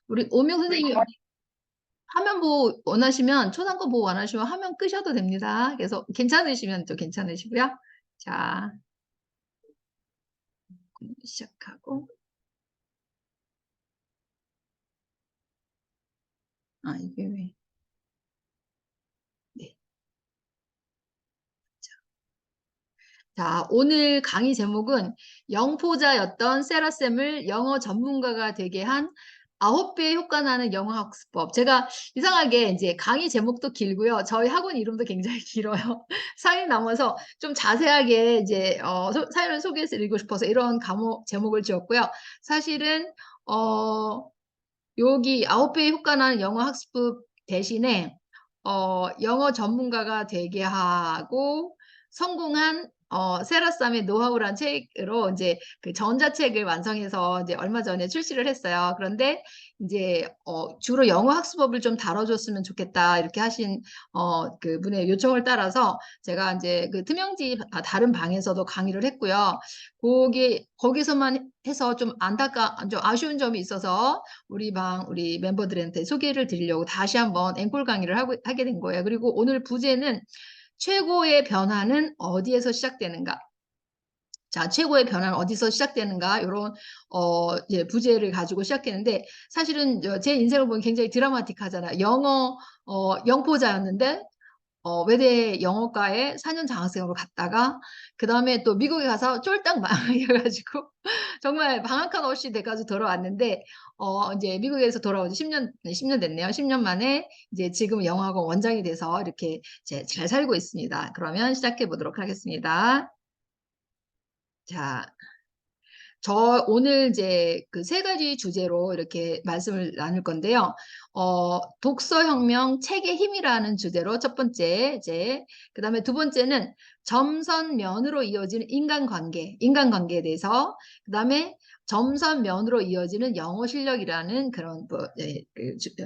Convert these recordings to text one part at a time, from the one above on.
우리 오명 선생님 화면 보호 원하시면 초상권 보호 원하시면 화면 끄셔도 됩니다. 그래서 괜찮으시면 또 괜찮으시고요. 자, 시작하고 이게 왜? 네. 자, 오늘 강의 제목은 영포자였던 세라쌤을 영어 전문가가 되게 한 9배의 효과 나는 영어 학습법. 제가 이상하게 이제 강의 제목도 길고요. 저희 학원 이름도 굉장히 길어요. 사연이 남아서 좀 자세하게 이제 사연을 소개해서 읽고 싶어서 이런 제목을 지었고요. 사실은 여기 9배의 효과 나는 영어 학습법 대신에 영어 전문가가 되게 하고 성공한 세라쌈의 노하우란 책으로 이제 그 전자책을 완성해서 이제 얼마 전에 출시를 했어요. 그런데 이제 주로 영어 학습법을 좀 다뤄줬으면 좋겠다 이렇게 하신 그 분의 요청을 따라서 제가 이제 그 투명지 다른 방에서도 강의를 했고요. 거기서만 해서 좀 아쉬운 점이 있어서 우리 멤버들한테 소개를 드리려고 다시 한번 앵콜 강의를 하게 된 거예요. 그리고 오늘 부제는 최고의 변화는 어디에서 시작되는가? 자, 최고의 변화는 어디서 시작되는가? 이런 이제 부제를 가지고 시작했는데 사실은 제 인생을 보면 굉장히 드라마틱하잖아요. 영포자였는데 외대 영어과에 4년 장학생으로 갔다가 그 다음에 또 미국에 가서 쫄딱 망해가지고 정말 방학한 없이 돼가지고 돌아왔는데 이제 미국에서 돌아온 지 10년 됐네요. 10년 만에 이제 지금 영어학원 원장이 돼서 이렇게 잘 살고 있습니다. 그러면 시작해 보도록 하겠습니다. 자, 오늘 이제 그 세 가지 주제로 이렇게 말씀을 나눌 건데요. 독서혁명 책의 힘이라는 주제로 첫 번째, 그 다음에 두 번째는 점선면으로 이어지는 인간관계에 대해서, 그 다음에 점선면으로 이어지는 영어 실력이라는 그런 그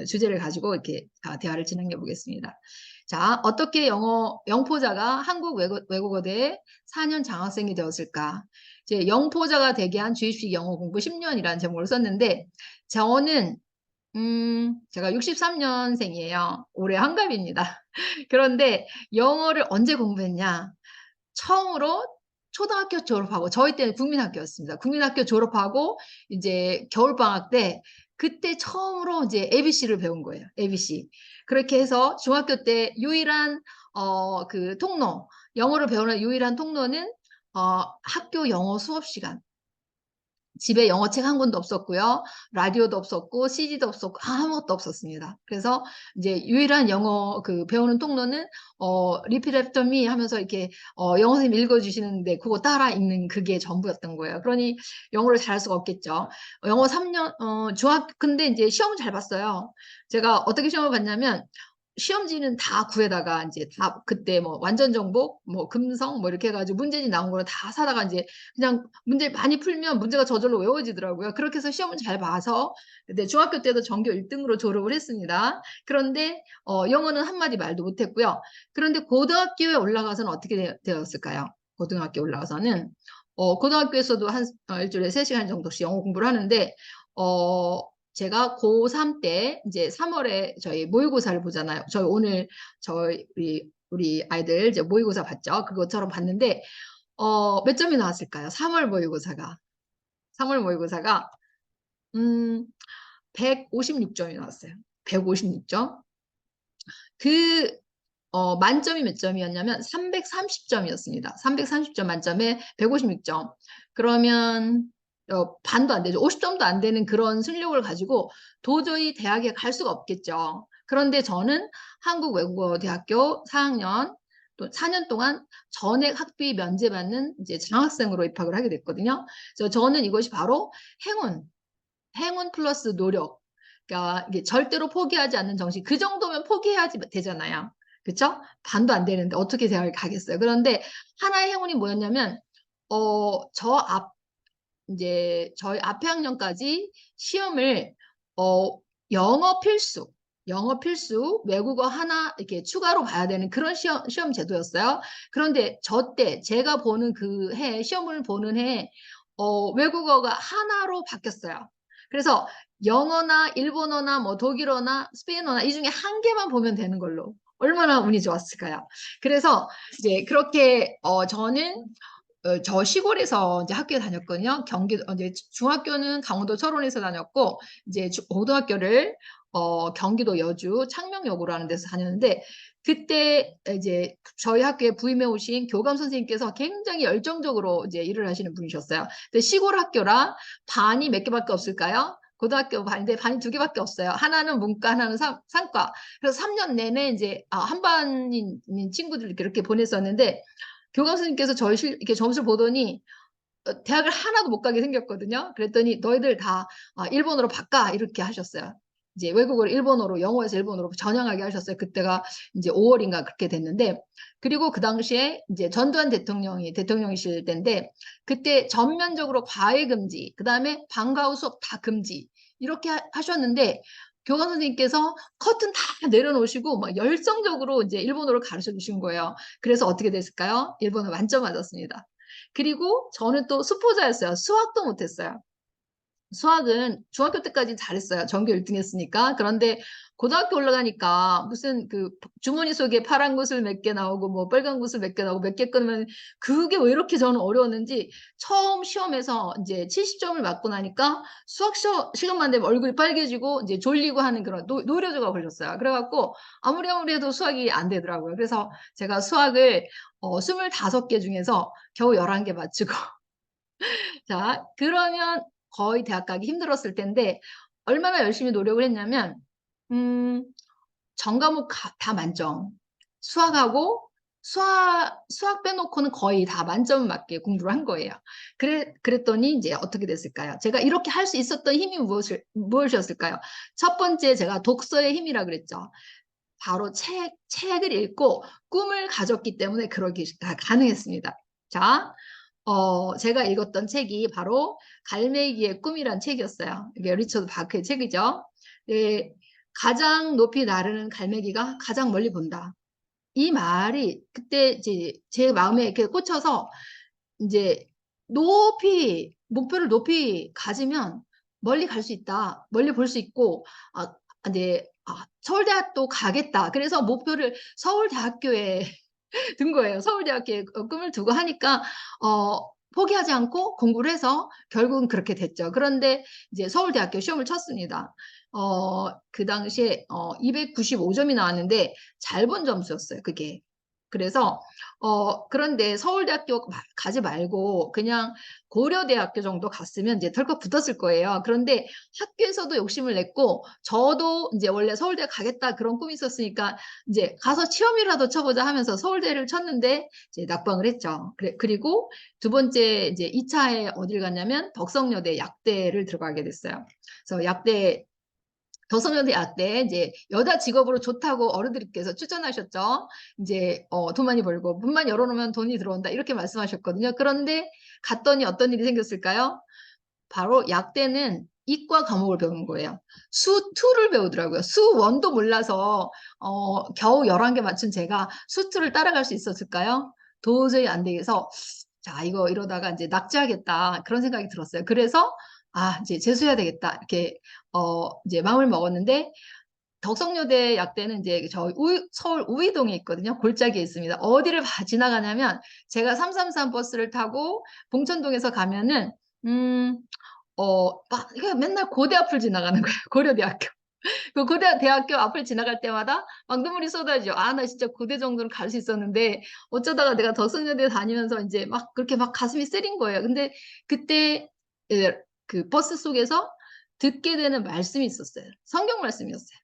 주제를 가지고 이렇게 대화를 진행해 보겠습니다. 자, 어떻게 영포자가 한국 외국어대에 4년 장학생이 되었을까? 이제 영포자가 되게 한 주입식 영어 공부 10년이라는 제목을 썼는데 저는 제가 63년생이에요. 올해 한갑입니다. 그런데 영어를 언제 공부했냐? 처음으로 초등학교 졸업하고 저희 때는 국민학교였습니다. 국민학교 졸업하고 이제 겨울방학 때 그때 처음으로 이제 ABC를 배운 거예요. ABC. 그렇게 해서 중학교 때 유일한 그 통로, 영어를 배우는 유일한 통로는 학교 영어 수업 시간. 집에 영어책 한 권도 없었고요. 라디오도 없었고, CD도 없었고, 아무것도 없었습니다. 그래서 이제 유일한 영어 그 배우는 통로는, repeat after me 하면서 이렇게, 영어 선생님 읽어주시는데 그거 따라 읽는 그게 전부였던 거예요. 그러니 영어를 잘할 수가 없겠죠. 영어 3년, 근데 이제 시험을 잘 봤어요. 제가 어떻게 시험을 봤냐면, 시험지는 다 구해다가 이제 다 그때 뭐 완전 정복, 뭐 금성 뭐 이렇게 해가지고 문제집 나온 거를 다 사다가 이제 그냥 문제 많이 풀면 문제가 저절로 외워지더라고요. 그렇게 해서 시험을 잘 봐서 근데 중학교 때도 전교 1등으로 졸업을 했습니다. 그런데 영어는 한마디 말도 못했고요. 그런데 고등학교에 올라가서는 어떻게 되었을까요? 고등학교 올라가서는 고등학교에서도 일주일에 3시간 정도씩 영어 공부를 하는데 제가 고3 때 이제 3월에 저희 모의고사를 보잖아요. 우리 아이들 이제 모의고사 봤죠. 그것처럼 봤는데 몇 점이 나왔을까요? 3월 모의고사가 156점이 나왔어요. 156점. 그 만점이 몇 점이었냐면 330점이었습니다. 330점 만점에 156점. 그러면 반도 안 되죠. 50점도 안 되는 그런 실력을 가지고 도저히 대학에 갈 수가 없겠죠. 그런데 저는 한국외국어대학교 4학년 또 4년 동안 전액 학비 면제받는 이제 장학생으로 입학을 하게 됐거든요. 그래서 저는 이것이 바로 행운 플러스 노력. 그러니까 이게 절대로 포기하지 않는 정신. 그 정도면 포기해야지 되잖아요. 그쵸? 반도 안 되는데 어떻게 대학을 가겠어요. 그런데 하나의 행운이 뭐였냐면 이제 저희 앞에 학년까지 시험을 어, 영어 필수 외국어 하나 이렇게 추가로 봐야 되는 그런 시험 제도였어요. 그런데 제가 보는 그 시험을 보는 해 외국어가 하나로 바뀌었어요. 그래서 영어나 일본어나 뭐 독일어나 스페인어나 이 중에 한 개만 보면 되는 걸로. 얼마나 운이 좋았을까요? 그래서 이제 그렇게 저는 저 시골에서 이제 학교에 다녔거든요. 경기도 이제 중학교는 강원도 철원에서 다녔고 이제 고등학교를 경기도 여주 창녕여고로 하는 데서 다녔는데 그때 이제 저희 학교에 부임해 오신 교감 선생님께서 굉장히 열정적으로 이제 일을 하시는 분이셨어요. 근데 시골 학교라 반이 몇 개밖에 없을까요? 고등학교 반인데 반이 두 개밖에 없어요. 하나는 문과, 하나는 상과. 그래서 3년 내내 이제 한 반인 친구들 이렇게 보냈었는데 교감 선생님께서 저희 이렇게 점수를 보더니 대학을 하나도 못 가게 생겼거든요. 그랬더니 너희들 다 일본어로 바꿔 이렇게 하셨어요. 이제 외국어를 일본어로 영어에서 일본어로 전향하게 하셨어요. 그때가 이제 5월인가 그렇게 됐는데 그리고 그 당시에 이제 전두환 대통령이 대통령이실 때인데 그때 전면적으로 과외 금지 그다음에 방과 후 수업 다 금지 이렇게 하셨는데 교감 선생님께서 커튼 다 내려놓으시고 막 열성적으로 이제 일본어를 가르쳐 주신 거예요. 그래서 어떻게 됐을까요? 일본어 만점 맞았습니다. 그리고 저는 또 수포자였어요. 수학도 못했어요. 수학은 중학교 때까지 잘했어요. 전교 1등 했으니까. 그런데 고등학교 올라가니까 무슨 그 주머니 속에 파란 구슬 몇 개 나오고 뭐 빨간 구슬 몇 개 나오고 몇 개 끊으면 그게 왜 이렇게 저는 어려웠는지 처음 시험에서 이제 70점을 맞고 나니까 수학 시간만 되면 얼굴이 빨개지고 이제 졸리고 하는 그런 노려조가 걸렸어요. 그래갖고 아무리 해도 수학이 안 되더라고요. 그래서 제가 수학을 25개 중에서 겨우 11개 맞추고 자, 그러면 거의 대학 가기 힘들었을 텐데 얼마나 열심히 노력을 했냐면 음, 전 과목 다 만점. 수학하고 수학 빼놓고는 거의 다 만점 맞게 공부를 한 거예요. 그랬더니 이제 어떻게 됐을까요? 제가 이렇게 할 수 있었던 힘이 무엇이었을까요? 첫 번째 제가 독서의 힘이라 그랬죠. 바로 책을 읽고 꿈을 가졌기 때문에 그러기 가능했습니다. 자, 제가 읽었던 책이 바로 갈매기의 꿈이란 책이었어요. 이게 리처드 바크의 책이죠. 네, 가장 높이 나르는 갈매기가 가장 멀리 본다. 이 말이 그때 이제 제 마음에 이렇게 꽂혀서 이제 목표를 높이 가지면 멀리 갈 수 있다. 멀리 볼 수 있고, 이제, 서울대학도 가겠다. 그래서 목표를 서울대학교에 든 거예요. 서울대학교에 꿈을 두고 하니까 포기하지 않고 공부를 해서 결국은 그렇게 됐죠. 그런데 이제 서울대학교 시험을 쳤습니다. 그 당시에 295점이 나왔는데 잘 본 점수였어요. 그게. 그래서 그런데 서울대학교 가지 말고 그냥 고려대학교 정도 갔으면 이제 덜컥 붙었을 거예요. 그런데 학교에서도 욕심을 냈고 저도 이제 원래 서울대 가겠다 그런 꿈이 있었으니까 이제 가서 시험이라도 쳐보자 하면서 서울대를 쳤는데 이제 낙방을 했죠. 그리고 두 번째 이제 2차에 어딜 갔냐면 덕성여대 약대를 들어가게 됐어요. 그래서 덕성여대 약대 이제 여자 직업으로 좋다고 어른들께서 추천하셨죠. 이제 돈 많이 벌고 문만 열어놓으면 돈이 들어온다 이렇게 말씀하셨거든요. 그런데 갔더니 어떤 일이 생겼을까요? 바로 약대는 이과 과목을 배우는 거예요. 수2를 배우더라고요. 수1도 몰라서 겨우 11개 맞춘 제가 수2를 따라갈 수 있었을까요? 도저히 안 되겠어. 자, 이거 이러다가 이제 낙제하겠다. 그런 생각이 들었어요. 그래서 이제 재수해야 되겠다. 이렇게 이제 마음을 먹었는데 덕성여대 약대는 이제 서울 우이동에 있거든요. 골짜기에 있습니다. 어디를 지나가냐면 제가 333 버스를 타고 봉천동에서 가면은 이게 맨날 고대 앞을 지나가는 거예요. 고려대학교. 그 고려대학교 앞을 지나갈 때마다 막 눈물이 쏟아지죠. 나 진짜 고대 정도는 갈 수 있었는데 어쩌다가 내가 덕성여대 다니면서 이제 막 그렇게 막 가슴이 쓰린 거예요. 근데 그때 그 버스 속에서 듣게 되는 말씀이 있었어요. 성경 말씀이었어요.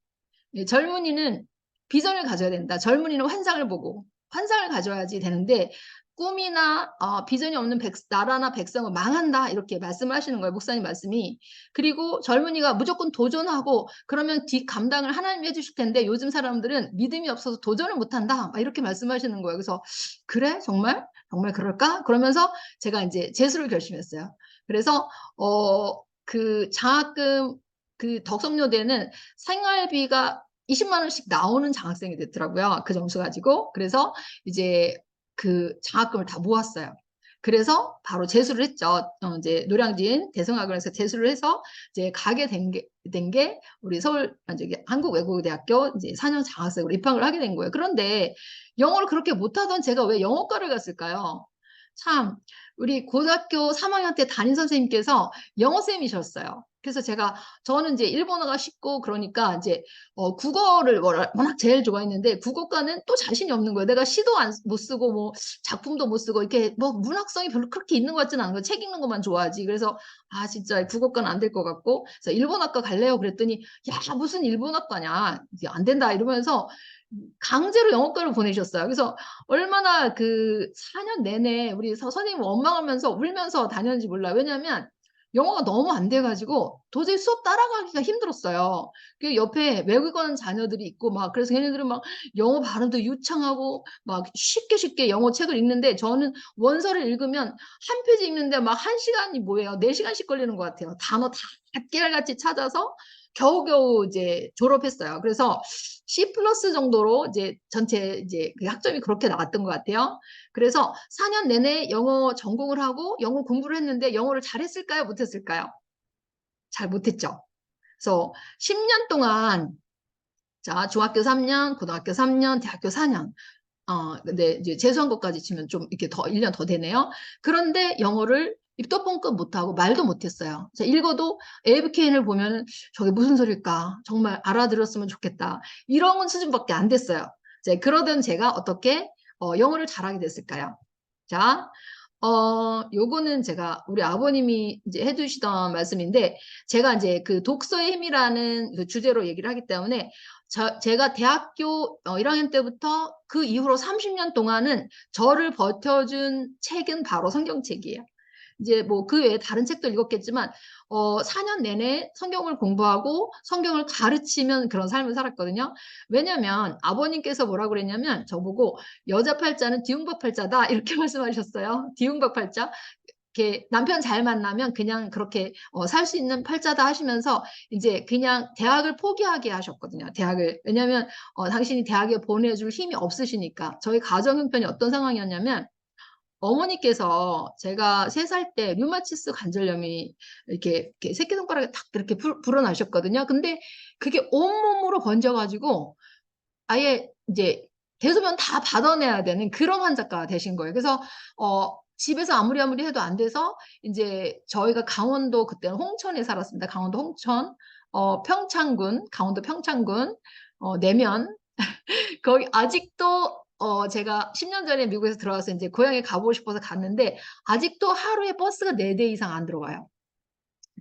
젊은이는 비전을 가져야 된다. 젊은이는 환상을 보고 환상을 가져야지 되는데 꿈이나 비전이 없는 나라나 백성은 망한다 이렇게 말씀을 하시는 거예요. 목사님 말씀이. 그리고 젊은이가 무조건 도전하고 그러면 뒷 감당을 하나님이 해주실 텐데 요즘 사람들은 믿음이 없어서 도전을 못한다 이렇게 말씀하시는 거예요. 그래서 그래 정말 그럴까? 그러면서 제가 이제 재수를 결심했어요. 그래서 그 장학금 그 덕성여대는 생활비가 20만 원씩 나오는 장학생이 됐더라고요. 그 점수 가지고. 그래서 이제 그 장학금을 다 모았어요. 그래서 바로 재수를 했죠. 이제 노량진 대성학원에서 재수를 해서 이제 가게 된 게 우리 서울 저기 한국외국어대학교 이제 4년 장학생으로 입학을 하게 된 거예요. 그런데 영어를 그렇게 못하던 제가 왜 영어과를 갔을까요? 참 우리 고등학교 3학년 때 담임 선생님께서 영어쌤이셨어요. 그래서 저는 이제 일본어가 쉽고 그러니까 이제 국어를 워낙 제일 좋아했는데 국어과는 또 자신이 없는 거예요. 내가 시도 못 쓰고 뭐 작품도 못 쓰고 이렇게 뭐 문학성이 별로 그렇게 있는 것 같지는 않은 거예요. 책 읽는 것만 좋아하지. 그래서 진짜 국어과는 안 될 것 같고 그래서 일본어과 갈래요 그랬더니 야 무슨 일본어과냐 이게 안 된다 이러면서 강제로 영어과를 보내셨어요. 그래서 얼마나 그 4년 내내 우리 선생님 원망하면서 울면서 다녔는지 몰라요. 왜냐하면 영어가 너무 안 돼가지고 도저히 수업 따라가기가 힘들었어요. 그 옆에 외국어 자녀들이 있고 막 그래서 걔네들은 막 영어 발음도 유창하고 막 쉽게 영어 책을 읽는데 저는 원서를 읽으면 한 페이지 읽는데 막 1시간이 뭐예요? 4시간씩 걸리는 것 같아요. 단어 다 깨알같이 찾아서 겨우겨우 이제 졸업했어요. 그래서 C 플러스 정도로 이제 전체 이제 그 학점이 그렇게 나왔던 것 같아요. 그래서 4년 내내 영어 전공을 하고 영어 공부를 했는데 영어를 잘했을까요? 못했을까요? 잘 못했죠. 그래서 10년 동안 자 중학교 3년, 고등학교 3년, 대학교 4년 근데 이제 재수한 것까지 치면 좀 이렇게 더 1년 더 되네요. 그런데 영어를 입도 뻥끗 못하고 말도 못했어요. 읽어도 AFK를 보면 저게 무슨 소릴까? 정말 알아들었으면 좋겠다. 이런 수준밖에 안 됐어요. 이제 그러던 제가 어떻게 영어를 잘하게 됐을까요? 자, 요거는 제가 우리 아버님이 이제 해주시던 말씀인데 제가 이제 그 독서의 힘이라는 그 주제로 얘기를 하기 때문에 제가 대학교 1학년 때부터 그 이후로 30년 동안은 저를 버텨준 책은 바로 성경책이에요. 이제 뭐 그 외에 다른 책도 읽었겠지만 4년 내내 성경을 공부하고 성경을 가르치면 그런 삶을 살았거든요. 왜냐면 아버님께서 뭐라고 그랬냐면 저보고 여자 팔자는 뒤움박 팔자다 이렇게 말씀하셨어요. 뒤움박 팔자. 이렇게 남편 잘 만나면 그냥 그렇게 살 수 있는 팔자다 하시면서 이제 그냥 대학을 포기하게 하셨거든요. 대학을. 왜냐하면 당신이 대학에 보내줄 힘이 없으시니까. 저희 가정 형편이 어떤 상황이었냐면 어머니께서 제가 3살 때 류마티스 관절염이 이렇게 새끼손가락에 탁 이렇게 불어나셨거든요. 근데 그게 온몸으로 번져가지고 아예 이제 대소변 다 받아내야 되는 그런 환자가 되신 거예요. 그래서 집에서 아무리 해도 안 돼서 이제 저희가 강원도 그때는 홍천에 살았습니다. 강원도 홍천, 평창군, 강원도 평창군, 내면 거기 아직도 제가 10년 전에 미국에서 들어와서 이제 고향에 가보고 싶어서 갔는데 아직도 하루에 버스가 4대 이상 안 들어와요.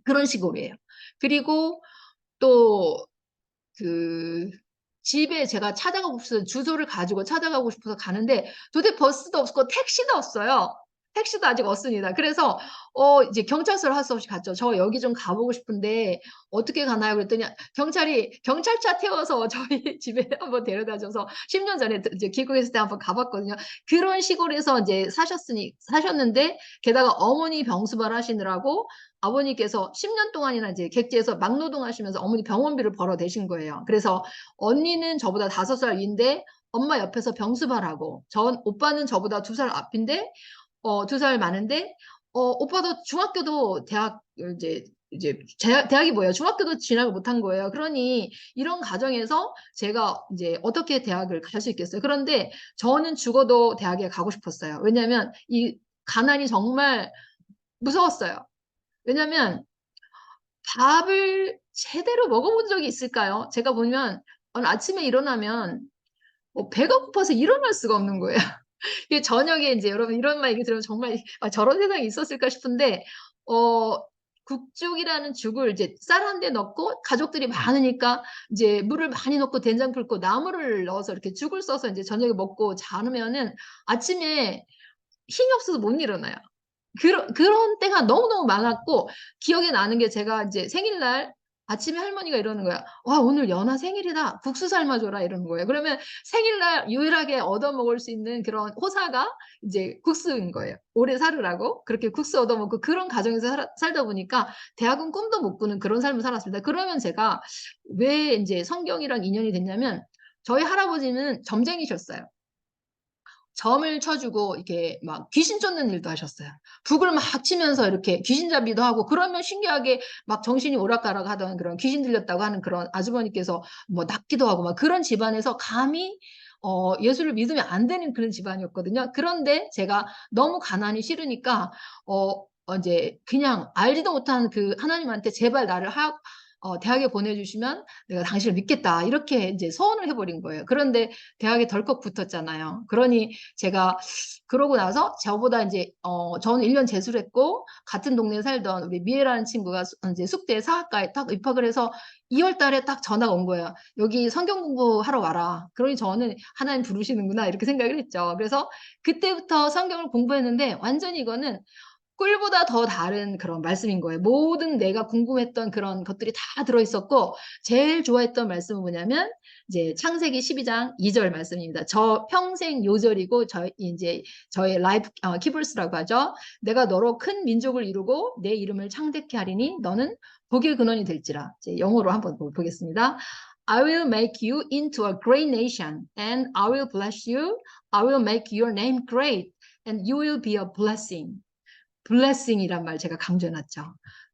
그런 시골이에요. 그리고 또 그 집에 제가 찾아가고 싶어서 주소를 가지고 찾아가고 싶어서 가는데 도대체 버스도 없고 택시도 없어요. 택시도 아직 없습니다. 그래서 이제 경찰서를 할 수 없이 갔죠. 저 여기 좀 가보고 싶은데 어떻게 가나요? 그랬더니 경찰이 경찰차 태워서 저희 집에 한번 데려다 줘서 10년 전에 이제 귀국했을 때 한번 가봤거든요. 그런 시골에서 이제 사셨는데 게다가 어머니 병수발 하시느라고 아버님께서 10년 동안이나 이제 객지에서 막노동하시면서 어머니 병원비를 벌어 대신 거예요. 그래서 언니는 저보다 5살 위인데 엄마 옆에서 병수발하고 오빠는 저보다 2살 앞인데 2살 많은데 오빠도 중학교도 대학 이제 대학이 뭐예요? 중학교도 진학을 못한 거예요. 그러니 이런 가정에서 제가 이제 어떻게 대학을 갈 수 있겠어요? 그런데 저는 죽어도 대학에 가고 싶었어요. 왜냐하면 이 가난이 정말 무서웠어요. 왜냐면 밥을 제대로 먹어본 적이 있을까요? 제가 보면 오늘 아침에 일어나면 배가 고파서 일어날 수가 없는 거예요. 저녁에 이제 여러분 이런 말 얘기 들으면 정말 저런 세상이 있었을까 싶은데 어, 국죽이라는 죽을 이제 쌀 한 대 넣고 가족들이 많으니까 이제 물을 많이 넣고 된장 붓고 나물을 넣어서 이렇게 죽을 써서 이제 저녁에 먹고 자면은 아침에 힘이 없어서 못 일어나요. 그런 때가 너무너무 많았고 기억에 나는 게 제가 이제 생일날 아침에 할머니가 이러는 거야. 와 오늘 연아 생일이다. 국수 삶아줘라 이러는 거예요. 그러면 생일날 유일하게 얻어먹을 수 있는 그런 호사가 이제 국수인 거예요. 오래 살으라고 그렇게 국수 얻어먹고 그런 가정에서 살다 보니까 대학은 꿈도 못 꾸는 그런 삶을 살았습니다. 그러면 제가 왜 이제 성경이랑 인연이 됐냐면 저희 할아버지는 점쟁이셨어요. 점을 쳐주고 이렇게 막 귀신 쫓는 일도 하셨어요. 북을 막 치면서 이렇게 귀신 잡이도 하고 그러면 신기하게 막 정신이 오락가락 하던 그런 귀신 들렸다고 하는 그런 아주머니께서 뭐 낫기도 하고 막 그런 집안에서 감히 예수를 믿으면 안 되는 그런 집안이었거든요. 그런데 제가 너무 가난이 싫으니까 이제 그냥 알지도 못한 그 하나님한테 제발 나를 대학에 보내주시면 내가 당신을 믿겠다. 이렇게 이제 소원을 해버린 거예요. 그런데 대학에 덜컥 붙었잖아요. 그러니 제가 그러고 나서 저보다 이제 저는 1년 재수를 했고 같은 동네에 살던 우리 미애라는 친구가 이제 숙대 사학과에 딱 입학을 해서 2월 달에 딱 전화가 온 거예요. 여기 성경 공부하러 와라. 그러니 저는 하나님 부르시는구나 이렇게 생각을 했죠. 그래서 그때부터 성경을 공부했는데 완전히 이거는 꿀보다 더 다른 그런 말씀인 거예요. 모든 내가 궁금했던 그런 것들이 다 들어있었고 제일 좋아했던 말씀은 뭐냐면 이제 창세기 12장 2절 말씀입니다. 저 평생 요절이고 이제 저의 라이프 키버스라고 하죠. 내가 너로 큰 민족을 이루고 내 이름을 창대케 하리니 너는 복의 근원이 될지라. 이제 영어로 한번 보겠습니다. I will make you into a great nation and I will bless you. I will make your name great and you will be a blessing. 블레싱이란 말 제가 강조해놨죠.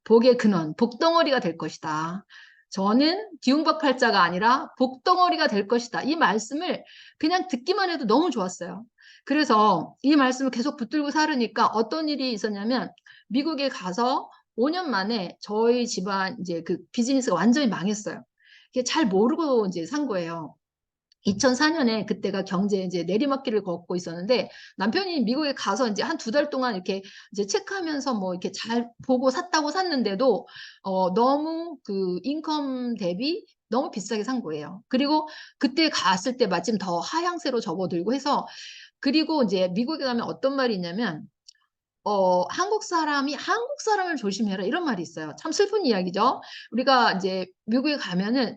복의 근원, 복덩어리가 될 것이다. 저는 기웅박팔자가 아니라 복덩어리가 될 것이다. 이 말씀을 그냥 듣기만 해도 너무 좋았어요. 그래서 이 말씀을 계속 붙들고 살으니까 어떤 일이 있었냐면 미국에 가서 5년 만에 저희 집안 이제 그 비즈니스가 완전히 망했어요. 이게 잘 모르고 이제 산 거예요. 2004년에 그때가 경제 이제 내리막길을 걷고 있었는데 남편이 미국에 가서 이제 한 2달 동안 이렇게 이제 체크하면서 뭐 이렇게 잘 보고 샀다고 샀는데도 너무 그 인컴 대비 너무 비싸게 산 거예요. 그리고 그때 갔을 때 마침 더 하향세로 접어들고 해서 그리고 이제 미국에 가면 어떤 말이 있냐면 한국 사람이 한국 사람을 조심해라 이런 말이 있어요. 참 슬픈 이야기죠. 우리가 이제 미국에 가면은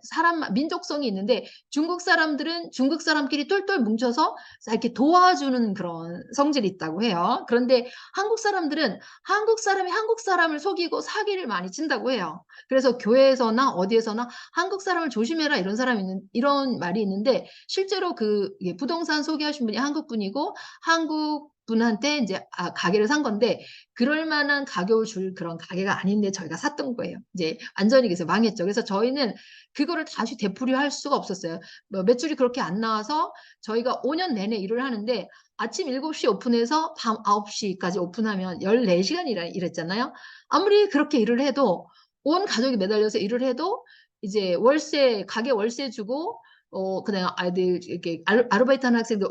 민족성이 있는데 중국 사람들은 중국 사람끼리 똘똘 뭉쳐서 이렇게 도와주는 그런 성질이 있다고 해요. 그런데 한국 사람들은 한국 사람이 한국 사람을 속이고 사기를 많이 친다고 해요. 그래서 교회에서나 어디에서나 한국 사람을 조심해라 이런 말이 있는데 실제로 부동산 소개하신 분이 한국 분이고 한국 분한테 이제 가게를 산 건데 그럴 만한 가격을 줄 그런 가게가 아닌데 저희가 샀던 거예요. 이제 완전히 그래서 망했죠. 그래서 저희는 그거를 다시 되풀이할 수가 없었어요. 뭐 매출이 그렇게 안 나와서 저희가 5년 내내 일을 하는데 아침 7시 오픈해서 밤 9시까지 오픈하면 14시간 일했잖아요. 아무리 그렇게 일을 해도 온 가족이 매달려서 일을 해도 이제 가게 월세 주고 그냥 아이들 이렇게 아르바이트 하는 학생들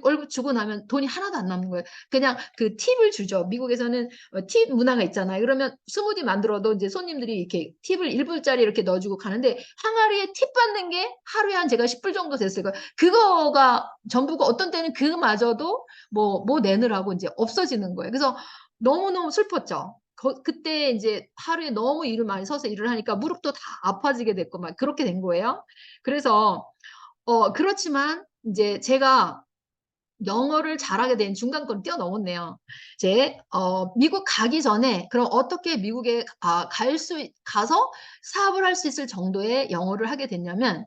월급 주고 나면 돈이 하나도 안 남는 거예요. 그냥 그 팁을 주죠. 미국에서는 팁 문화가 있잖아요. 그러면 스무디 만들어도 이제 손님들이 이렇게 팁을 1불짜리 이렇게 넣어주고 가는데 항아리에 팁 받는 게 하루에 한 제가 10불 정도 됐어요. 그거가 전부고 어떤 때는 그마저도 뭐 내느라고 이제 없어지는 거예요. 그래서 너무너무 슬펐죠. 그때 이제 하루에 너무 일을 많이 서서 일을 하니까 무릎도 다 아파지게 됐고 막 그렇게 된 거예요. 그래서 그렇지만 이제 제가 영어를 잘하게 된 중간권을 뛰어넘었네요. 미국 가기 전에 그럼 어떻게 미국에 가서 사업을 할 수 있을 정도의 영어를 하게 됐냐면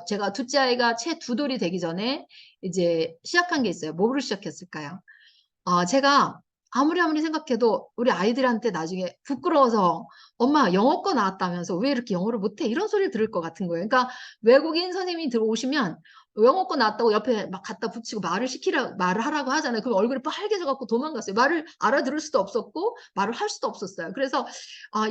제가 둘째 아이가 채 2돌이 되기 전에 이제 시작한 게 있어요. 뭐로 시작했을까요? 제가 아무리 생각해도 우리 아이들한테 나중에 부끄러워서 엄마 영어과 나왔다면서 왜 이렇게 영어를 못해? 이런 소리를 들을 것 같은 거예요. 그러니까 외국인 선생님이 들어오시면 영어과 나왔다고 옆에 막 갖다 붙이고 말을 하라고 하잖아요. 그럼 얼굴이 빨개져 갖고 도망갔어요. 말을 알아들을 수도 없었고 말을 할 수도 없었어요. 그래서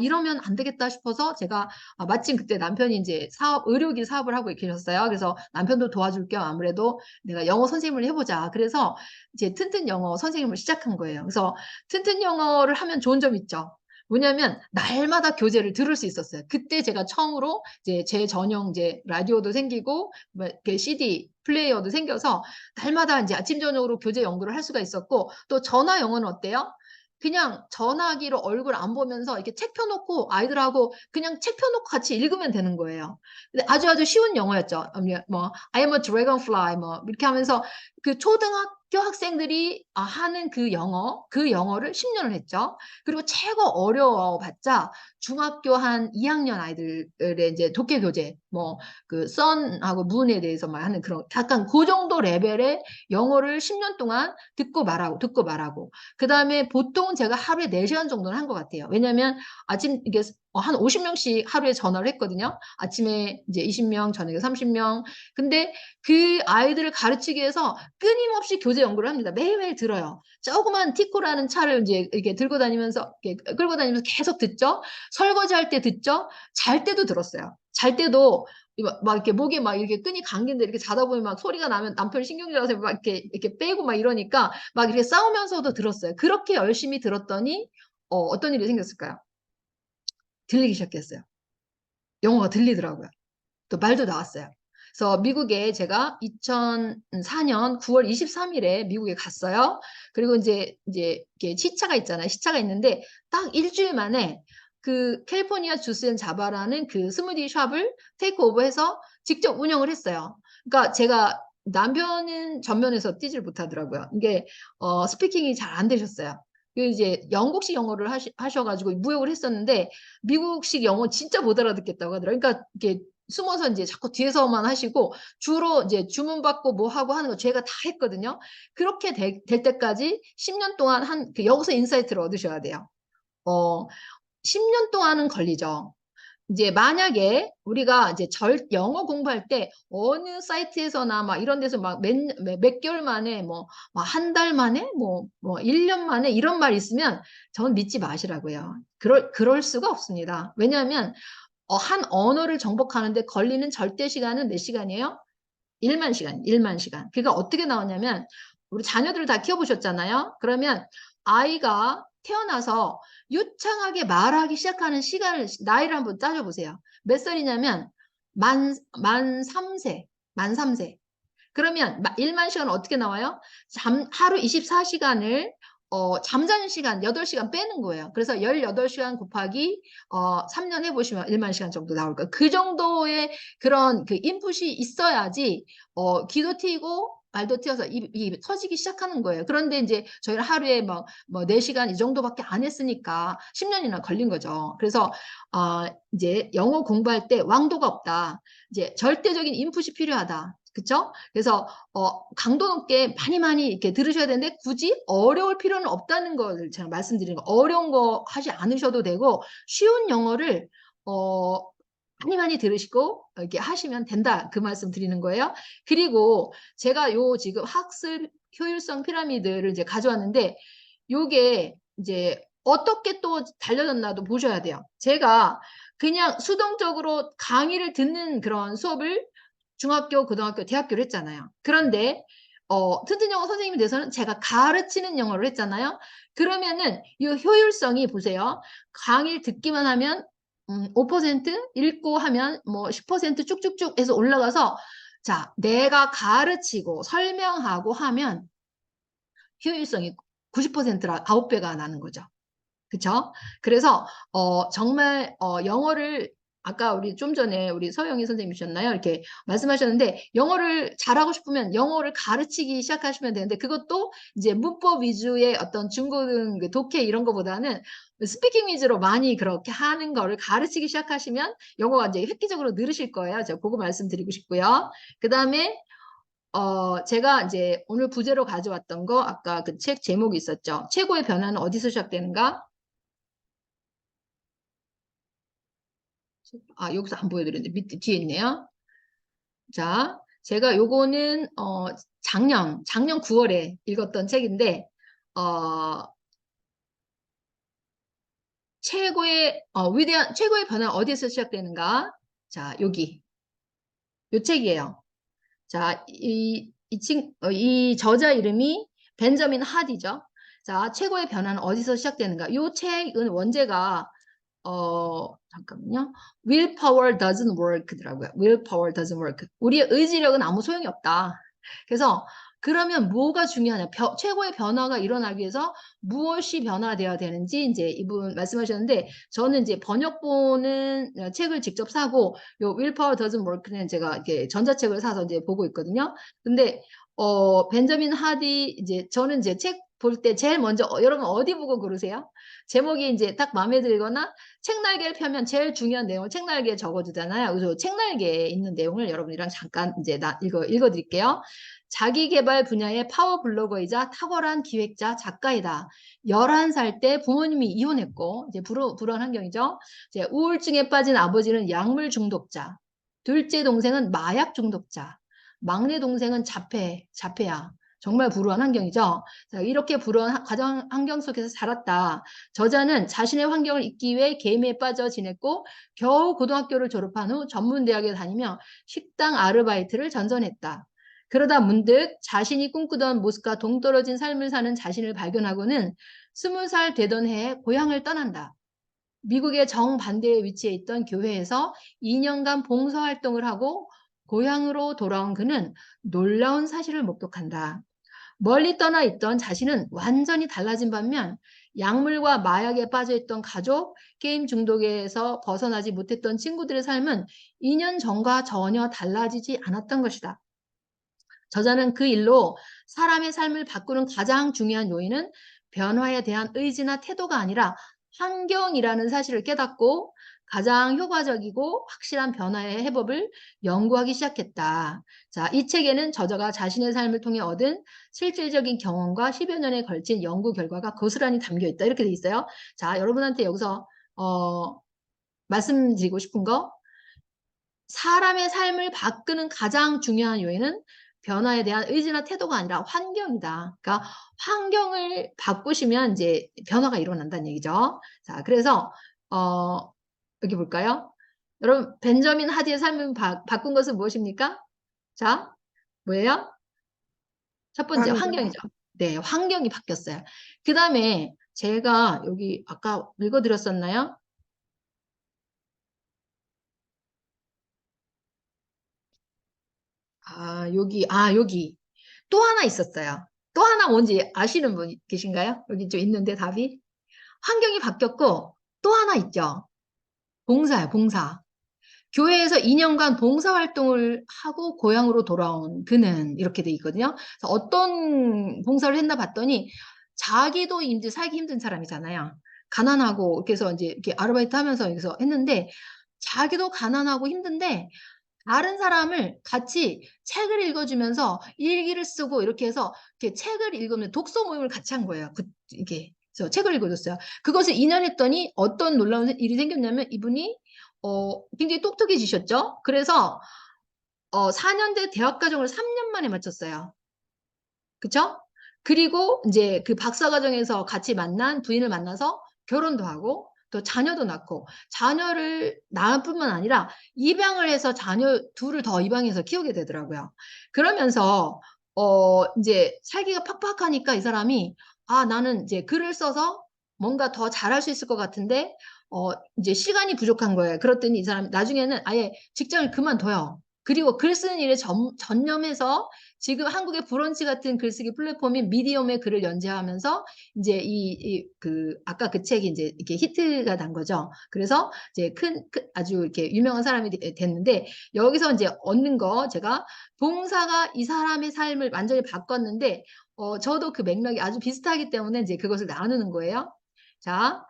이러면 안 되겠다 싶어서 제가 마침 그때 남편이 이제 의료기 사업을 하고 계셨어요. 그래서 남편도 도와줄 겸 아무래도 내가 영어 선생님을 해보자. 그래서 이제 튼튼 영어 선생님을 시작한 거예요. 그래서 튼튼 영어를 하면 좋은 점 있죠. 뭐냐면 날마다 교재를 들을 수 있었어요. 그때 제가 처음으로 이제 제 전용 이제 라디오도 생기고 CD 플레이어도 생겨서 날마다 이제 아침 저녁으로 교재 연구를 할 수가 있었고 또 전화 영어는 어때요? 그냥 전화기로 얼굴 안 보면서 이렇게 책 펴놓고 아이들하고 그냥 책 펴놓고 같이 읽으면 되는 거예요. 근데 아주 쉬운 영어였죠. 뭐 I am a dragonfly 뭐 이렇게 하면서 그 초등학교 학생들이 하는 그 영어를 10년을 했죠. 그리고 최고 어려워봤자 중학교 한 2학년 아이들의 이제 독해 교재, 뭐 그 선하고 문에 대해서만 하는 그런 약간 그 정도 레벨의 영어를 10년 동안 듣고 말하고. 그 다음에 보통은 제가 하루에 4시간 정도는 한 것 같아요. 왜냐면 아침 이게 한 50명씩 하루에 전화를 했거든요. 아침에 이제 20명, 저녁에 30명. 근데 그 아이들을 가르치기 위해서 끊임없이 교재 연구를 합니다. 매일매일 들어요. 조그만 티코라는 차를 이제 이렇게 들고 다니면서, 이렇게 끌고 다니면서 계속 듣죠. 설거지할 때 듣죠. 잘 때도 들었어요. 잘 때도 막 이렇게 목에 막 이렇게 끈이 감긴데 이렇게 자다 보면 막 소리가 나면 남편이 신경질나서 막 이렇게 빼고 막 이러니까 막 이렇게 싸우면서도 들었어요. 그렇게 열심히 들었더니 어떤 일이 생겼을까요? 들리기 시작했어요. 영어가 들리더라고요. 또 말도 나왔어요. 그래서 미국에 제가 2004년 9월 23일에 미국에 갔어요. 그리고 이제 이렇게 시차가 있잖아요. 시차가 있는데 딱 일주일 만에 그 캘리포니아 주스 앤 자바라는 그 스무디 샵을 테이크 오버해서 직접 운영을 했어요. 그러니까 제가 남편은 전면에서 뛰질 못하더라고요. 이게 스피킹이 잘 안 되셨어요. 그 이제 영국식 영어를 하셔가지고 무역을 했었는데 미국식 영어 진짜 못 알아듣겠다고 하더라고요. 그러니까 이게 숨어서 이제 자꾸 뒤에서만 하시고 주로 이제 주문 받고 뭐 하고 하는 거 제가 다 했거든요. 그렇게 될 때까지 10년 동안 여기서 인사이트를 얻으셔야 돼요. 어, 10년 동안은 걸리죠. 이제 만약에 우리가 이제 영어 공부할 때 어느 사이트에서나 막 이런 데서 막 몇 개월 만에 뭐 한 달 만에 뭐 1년 만에 이런 말 있으면 저는 믿지 마시라고요. 그럴 수가 없습니다. 왜냐하면 한 언어를 정복하는데 걸리는 절대 시간은 몇 시간이에요? 1만 시간, 1만 시간. 그게 어떻게 나오냐면 우리 자녀들을 다 키워보셨잖아요. 그러면 아이가 태어나서 유창하게 말하기 시작하는 나이를 한번 따져보세요. 몇 살이냐면 만 3세, 만 3세. 그러면 1만 시간은 어떻게 나와요? 하루 24시간을 잠자는 시간 8시간 빼는 거예요. 그래서 18시간 곱하기 3년 해보시면 1만 시간 정도 나올 거예요. 그 정도의 그런 그 인풋이 있어야지 귀도 트이고 말도 트여서 입이 터지기 시작하는 거예요. 그런데 이제 저희는 하루에 뭐 4시간 이 정도밖에 안 했으니까 10년이나 걸린 거죠. 그래서 이제 영어 공부할 때 왕도가 없다. 이제 절대적인 인풋이 필요하다. 그쵸? 그래서 강도 높게 많이 이렇게 들으셔야 되는데 굳이 어려울 필요는 없다는 걸 제가 말씀드리는 거. 어려운 거 하지 않으셔도 되고 쉬운 영어를 많이 들으시고 이렇게 하시면 된다. 그 말씀 드리는 거예요. 그리고 제가 지금 학습 효율성 피라미드를 이제 가져왔는데 요게 이제 어떻게 또 달려졌나도 보셔야 돼요. 제가 그냥 수동적으로 강의를 듣는 그런 수업을 중학교, 고등학교, 대학교를 했잖아요. 그런데 튼튼 영어 선생님이 돼서는 제가 가르치는 영어를 했잖아요. 그러면은 이 효율성이 보세요. 강의를 듣기만 하면 5% 읽고 하면 뭐 10% 쭉쭉쭉 해서 올라가서 자, 내가 가르치고 설명하고 하면 효율성이 90%라 9배가 나는 거죠. 그쵸? 그래서 정말 영어를 아까 우리 좀 전에 우리 서영희 선생님이셨나요? 이렇게 말씀하셨는데 영어를 잘하고 싶으면 영어를 가르치기 시작하시면 되는데 그것도 이제 문법 위주의 어떤 중고등 독해 이런 거보다는 스피킹 위주로 많이 그렇게 하는 거를 가르치기 시작하시면 영어가 이제 획기적으로 늘으실 거예요. 제가 그거 말씀드리고 싶고요. 그 다음에 제가 이제 오늘 부제로 가져왔던 거 아까 그 책 제목이 있었죠. 최고의 변화는 어디서 시작되는가? 여기서 안 보여드렸는데 밑에 뒤에 있네요. 자, 제가 요거는 작년 9월에 읽었던 책인데 어, 위대한 최고의 변화는 어디에서 시작되는가? 자, 요 책이에요. 자, 이 저자 이름이 벤저민 하디죠. 자, 최고의 변화는 어디서 시작되는가? 요 책은 원제가 잠깐만요. Willpower doesn't work더라고요. Willpower doesn't work. 우리의 의지력은 아무 소용이 없다. 그래서 그러면 뭐가 중요하냐? 최고의 변화가 일어나기 위해서 무엇이 변화되어야 되는지 이제 이분 말씀하셨는데, 저는 이제 번역본은 책을 직접 사고, 요 Willpower Doesn't Work는 제가 이렇게 전자책을 사서 이제 보고 있거든요. 근데 벤저민 하디, 이제 저는 이제 책 볼 때 제일 먼저 여러분 어디 보고 고르세요? 제목이 이제 딱 마음에 들거나 책날개를 펴면 제일 중요한 내용을 책날개에 적어두잖아요. 그래서 책날개에 있는 내용을 여러분이랑 잠깐 이제 읽어드릴게요. 자기 개발 분야의 파워 블로거이자 탁월한 기획자, 작가이다. 11살 때 부모님이 이혼했고, 이제 불우한 환경이죠. 이제 우울증에 빠진 아버지는 약물 중독자, 둘째 동생은 마약 중독자, 막내 동생은 자폐야. 정말 불우한 환경이죠. 자, 이렇게 불우한 가정 환경 속에서 자랐다. 저자는 자신의 환경을 잊기 위해 게임에 빠져 지냈고, 겨우 고등학교를 졸업한 후 전문대학에 다니며 식당 아르바이트를 전전했다. 그러다 문득 자신이 꿈꾸던 모습과 동떨어진 삶을 사는 자신을 발견하고는 20살 되던 해에 고향을 떠난다. 미국의 정반대에 위치해 있던 교회에서 2년간 봉사활동을 하고 고향으로 돌아온 그는 놀라운 사실을 목격한다. 멀리 떠나 있던 자신은 완전히 달라진 반면 약물과 마약에 빠져있던 가족, 게임 중독에서 벗어나지 못했던 친구들의 삶은 2년 전과 전혀 달라지지 않았던 것이다. 저자는 그 일로 사람의 삶을 바꾸는 가장 중요한 요인은 변화에 대한 의지나 태도가 아니라 환경이라는 사실을 깨닫고 가장 효과적이고 확실한 변화의 해법을 연구하기 시작했다. 자, 이 책에는 저자가 자신의 삶을 통해 얻은 실질적인 경험과 10여 년에 걸친 연구 결과가 고스란히 담겨 있다. 이렇게 돼 있어요. 자, 여러분한테 여기서 말씀드리고 싶은 거, 사람의 삶을 바꾸는 가장 중요한 요인은 변화에 대한 의지나 태도가 아니라 환경이다. 그러니까 환경을 바꾸시면 이제 변화가 일어난다는 얘기죠. 자, 그래서 여기 볼까요? 여러분, 벤저민 하디의 삶을 바꾼 것은 무엇입니까? 자, 뭐예요? 첫 번째, 환경. 환경이죠. 네, 환경이 바뀌었어요. 그 다음에 제가 여기 아까 읽어드렸었나요? 여기. 또 하나 있었어요. 또 하나 뭔지 아시는 분 계신가요? 여기 좀 있는데 답이. 환경이 바뀌었고 또 하나 있죠. 봉사요, 봉사. 교회에서 2년간 봉사활동을 하고 고향으로 돌아온 그는 이렇게 돼 있거든요. 그래서 어떤 봉사를 했나 봤더니 자기도 이제 살기 힘든 사람이잖아요. 가난하고 이렇게 해서 이제 이렇게 아르바이트 하면서 여기서 했는데 자기도 가난하고 힘든데 다른 사람을 같이 책을 읽어주면서 일기를 쓰고 이렇게 해서 이렇게 책을 읽으면 독서 모임을 같이 한 거예요. 이게 그래서 책을 읽어줬어요. 그것을 2년 했더니 어떤 놀라운 일이 생겼냐면 이분이 굉장히 똑똑해지셨죠. 그래서 4년제 대학과정을 3년 만에 마쳤어요. 그쵸? 그리고 이제 그 박사과정에서 같이 만난 부인을 만나서 결혼도 하고 또 자녀도 낳고 자녀를 낳을 뿐만 아니라 입양을 해서 자녀 둘을 더 입양해서 키우게 되더라고요. 그러면서 이제 살기가 팍팍하니까 이 사람이 나는 이제 글을 써서 뭔가 더 잘할 수 있을 것 같은데 이제 시간이 부족한 거예요. 그랬더니 이 사람 나중에는 아예 직장을 그만둬요. 그리고 글 쓰는 일에 전념해서 지금 한국의 브런치 같은 글쓰기 플랫폼인 미디엄에 글을 연재하면서 이제 아까 그 책이 이제 이렇게 히트가 난 거죠. 그래서 이제 아주 이렇게 유명한 사람이 됐는데 여기서 이제 얻는 거 제가 봉사가 이 사람의 삶을 완전히 바꿨는데 저도 그 맥락이 아주 비슷하기 때문에 이제 그것을 나누는 거예요. 자,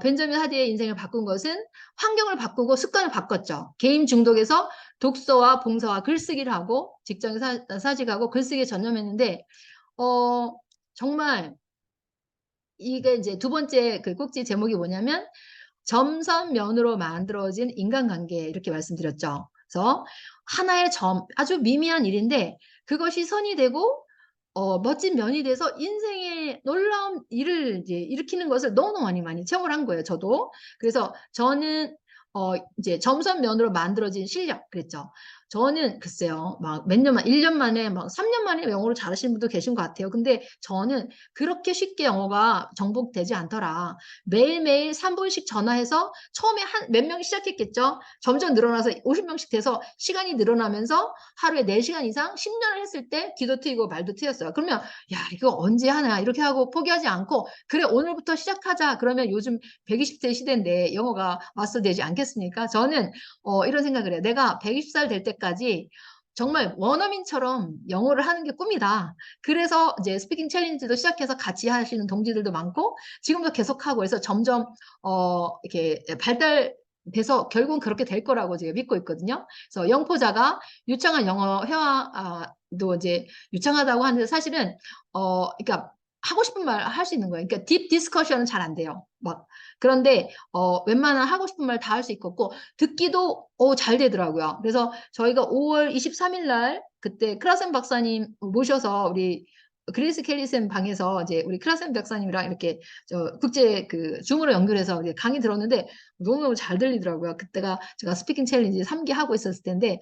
벤저민 하디의 인생을 바꾼 것은 환경을 바꾸고 습관을 바꿨죠. 게임 중독에서 독서와 봉사와 글쓰기를 하고 직장에 사직하고 글쓰기에 전념했는데 정말 이게 이제 두 번째 그 꼭지 제목이 뭐냐면 점선면으로 만들어진 인간관계 이렇게 말씀드렸죠. 그래서 하나의 아주 미미한 일인데 그것이 선이 되고 멋진 면이 돼서 인생의 놀라운 일을 이제 일으키는 것을 너무너무 많이 체험을 한 거예요, 저도. 그래서 저는 이제 점선면으로 만들어진 실력 그랬죠. 저는 글쎄요. 막 몇 년만 1년 만에 막 3년 만에 영어를 잘하시는 분도 계신 것 같아요. 근데 저는 그렇게 쉽게 영어가 정복되지 않더라. 매일매일 3 분씩 전화해서 처음에 한 몇 명이 시작했겠죠. 점점 늘어나서 50 명씩 돼서 시간이 늘어나면서 하루에 4 시간 이상 10 년을 했을 때 귀도 트이고 말도 트였어요. 그러면 '야 이거 언제 하나.' 이렇게 하고 포기하지 않고 '그래 오늘부터 시작하자.' 그러면 요즘 120세 시대인데 영어가 마스터되지 않겠습니까? 저는 이런 생각을 해요. '내가 120살 될 때까지 정말 원어민처럼 영어를 하는 게 꿈이다.' 그래서 이제 스피킹 챌린지도 시작해서 같이 하시는 동지들도 많고 지금도 계속하고 해서 점점 이렇게 발달돼서 결국은 그렇게 될 거라고 제가 믿고 있거든요. 그래서 영포자가 유창한 영어 회화도 이제 유창하다고 하는데 사실은 그러니까 하고 싶은 말 할 수 있는 거예요. 그러니까 딥 디스커션은 잘 안 돼요. 막 그런데 웬만한 하고 싶은 말 다 할 수 있었고 듣기도 잘 되더라고요. 그래서 저희가 5월 23일 날 그때 크라센 박사님 모셔서 우리 그레이스 켈리 쌤 방에서 이제 우리 크라센 박사님이랑 이렇게 국제 줌으로 연결해서 이제 강의 들었는데 너무너무 잘 들리더라고요. 그때가 제가 스피킹 챌린지 3기 하고 있었을 텐데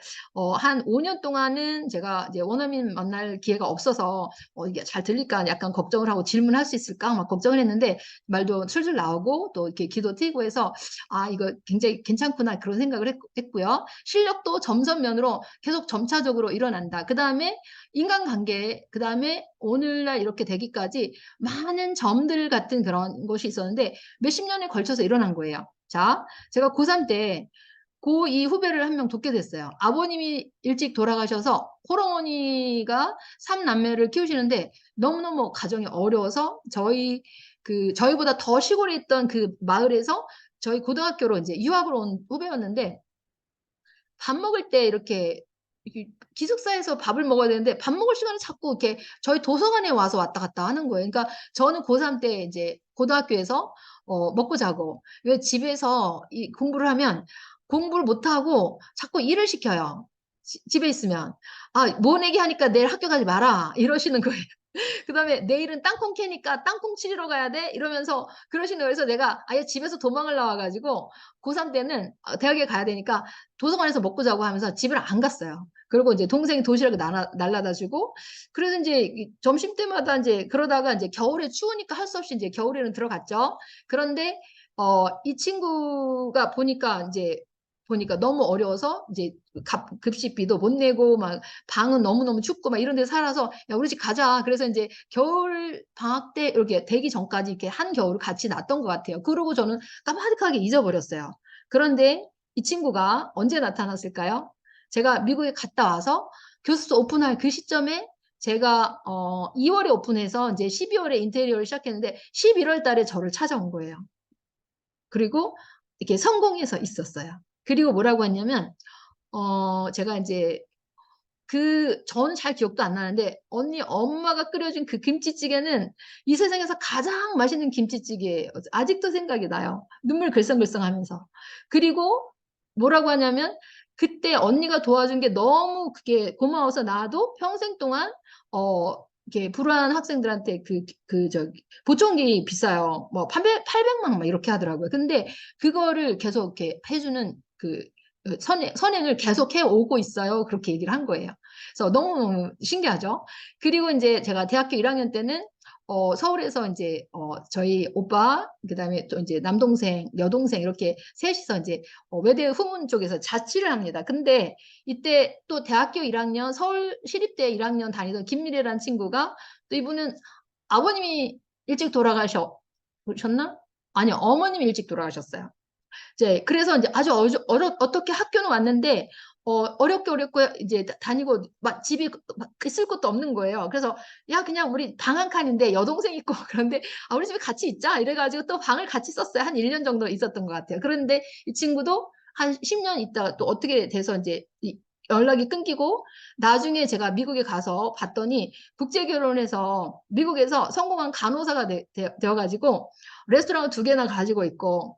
한 5년 동안은 제가 이제 원어민 만날 기회가 없어서 이게 잘 들릴까 약간 걱정을 하고 질문할 수 있을까 막 걱정을 했는데 말도 술술 나오고 또 이렇게 귀도 트이고 해서 '아 이거 굉장히 괜찮구나.' 그런 생각을 했고요. 실력도 점선면으로 계속 점차적으로 일어난다. 그다음에 인간관계 그다음에 오늘날 이렇게 되기까지 많은 점들 같은 그런 것이 있었는데 몇십 년에 걸쳐서 일어난 거예요. 자 제가 고3 때 고2 후배를 한 명 돕게 됐어요. 아버님이 일찍 돌아가셔서 홀어머니가 3 남매를 키우시는데 너무너무 가정이 어려워서 저희보다 더 시골에 있던 그 마을에서 저희 고등학교로 인제 유학을 온 후배였는데 밥 먹을 때 이렇게 기숙사에서 밥을 먹어야 되는데 밥 먹을 시간에 자꾸 이렇게 저희 도서관에 와서 왔다 갔다 하는 거예요. 그러니까 저는 고3 때 이제 고등학교에서 먹고 자고 왜 집에서 이 공부를 하면 공부를 못 하고 자꾸 일을 시켜요, 집에 있으면. "아 모내기 하니까 내일 학교 가지 마라." 이러시는 거예요. 그다음에 "내일은 땅콩 캐니까 땅콩 치리러 가야 돼." 이러면서 그러시는 거예요. 그래서 내가 아예 집에서 도망을 나와 가지고 고3 때는 대학에 가야 되니까 도서관에서 먹고 자고 하면서 집을 안 갔어요. 그리고 인제 동생이 도시락을 날라다 주고 그래서 인제 이 점심때마다 인제 그러다가 인제 겨울에 추우니까 할 수 없이 인제 겨울에는 들어갔죠. 그런데 이 친구가 보니까 너무 어려워서 이제 급식비도 못 내고 막 방은 너무너무 춥고 막 이런 데 살아서 "야 우리 집 가자." 그래서 인제 겨울 방학 때 이렇게 되기 전까지 이렇게 한겨울을 같이 놨던 것 같아요. 그러고 저는 까마득하게 잊어버렸어요. 그런데 이 친구가 언제 나타났을까요? 제가 미국에 갔다 와서 교습소 오픈할 그 시점에 제가 2 월에 오픈해서 인제 12 월에 인테리어를 시작했는데 11월 달에 저를 찾아온 거예요. 그리고 이렇게 성공해서 있었어요. 그리고 뭐라고 했냐면 제가 인제 저는 잘 기억도 안 나는데 언니 엄마가 끓여 준 그 김치찌개는 이 세상에서 가장 맛있는 김치찌개예요. 아직도 생각이 나요, 눈물 글썽글썽하면서. 그리고 뭐라고 하냐면 그때 언니가 도와준 게 너무 그게 고마워서 나도 평생 동안 이렇게 불우한 학생들한테 저기 보청기 비싸요. 뭐 800만 막 이렇게 하더라고요. 근데 그거를 계속 이렇게 해 주는 선행을 계속해 오고 있어요. 그렇게 얘기를 한 거예요. 그래서 너무너무 신기하죠. 그리고 인제 제가 대학교 1 학년 때는 서울에서 인제 저희 오빠 그다음에 또 인제 남동생, 여동생 이렇게 셋이서 인제 외대 후문 쪽에서 자취를 합니다. 근데 이때 또 대학교 1 학년 서울 시립대 1 학년 다니던 김미래라는 친구가 또 이분은 아버님이 일찍 돌아가셨나? 아니요. 어머님이 일찍 돌아가셨어요. 이제 그래서 인제 아주 어떻게 학교는 왔는데 어렵고 이제 다니고 막 집이 막 있을 곳도 없는 거예요. 그래서 "야 그냥 우리 방 한 칸인데 여동생 있고 그런데 아 우리 집에 같이 있자." 이래 가지고 또 방을 같이 썼어요. 한 1년 정도 있었던 것 같아요. 그런데 이 친구도 한 10년 있다가 또 어떻게 돼서 인제 연락이 끊기고 나중에 제가 미국에 가서 봤더니 국제 결혼해서 미국에서 성공한 간호사가 되어 가지고 레스토랑을 2 개나 가지고 있고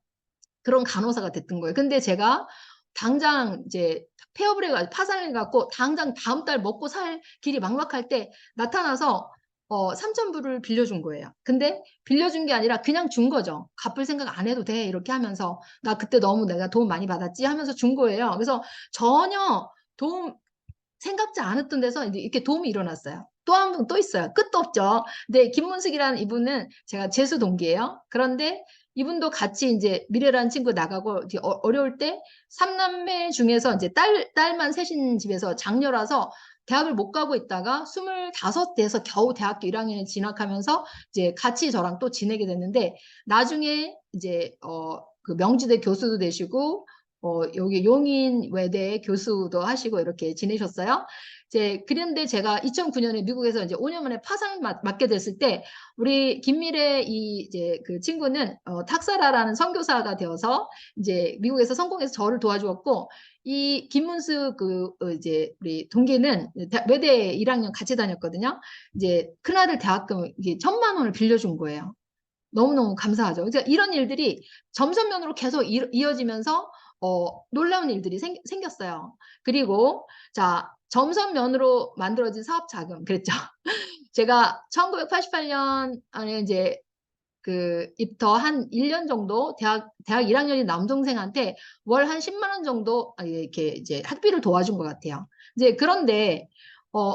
그런 간호사가 됐던 거예요. 근데 제가 당장 이제 폐업을 해 파산을 해 갖고 당장 다음 달 먹고 살 길이 막막할 때 나타나서 3천 불을 빌려준 거예요. 근데 빌려준 게 아니라 그냥 준 거죠. "갚을 생각 안 해도 돼." 이렇게 하면서 "나 그때 너무 내가 도움 많이 받았지." 하면서 준 거예요. 그래서 전혀 도움 생각지 않았던 데서 이제 이렇게 도움이 일어났어요. 또 한 분 또 있어요. 끝도 없죠. 근데 김문숙이라는 이분은 제가 재수 동기예요. 그런데 이분도 같이 이제 미래라는 친구 나가고 어려울 때 삼남매 중에서 이제 딸만 셋인 집에서 장녀라서 대학을 못 가고 있다가 25 돼서 겨우 대학교 1학년에 진학하면서 이제 같이 저랑 또 지내게 됐는데 나중에 이제 그 명지대 교수도 되시고 여기 용인 외대 교수도 하시고 이렇게 지내셨어요. 이제 그런데 제가 2009년에 미국에서 이제 5년 만에 파상 맞게 됐을 때 우리 김미래 이제 그 친구는 탁사라라는 선교사가 되어서 이제 미국에서 성공해서 저를 도와주었고 이 김문수 그 이제 우리 동기는 외대 1학년 같이 다녔거든요. 이제 큰아들 대학금 이게 1,000만 원을 빌려준 거예요. 너무너무 감사하죠. 그러니까 이런 일들이 점선면으로 계속 이어지면서 놀라운 일들이 생겼어요. 그리고 자 점선면으로 만들어진 사업 자금 그랬죠. 제가 1988년 안에 이제 그 입터 한 1년 정도 대학 1학년인 남동생한테 월 한 10만 원 정도 이렇게 이제 학비를 도와준 것 같아요. 이제 그런데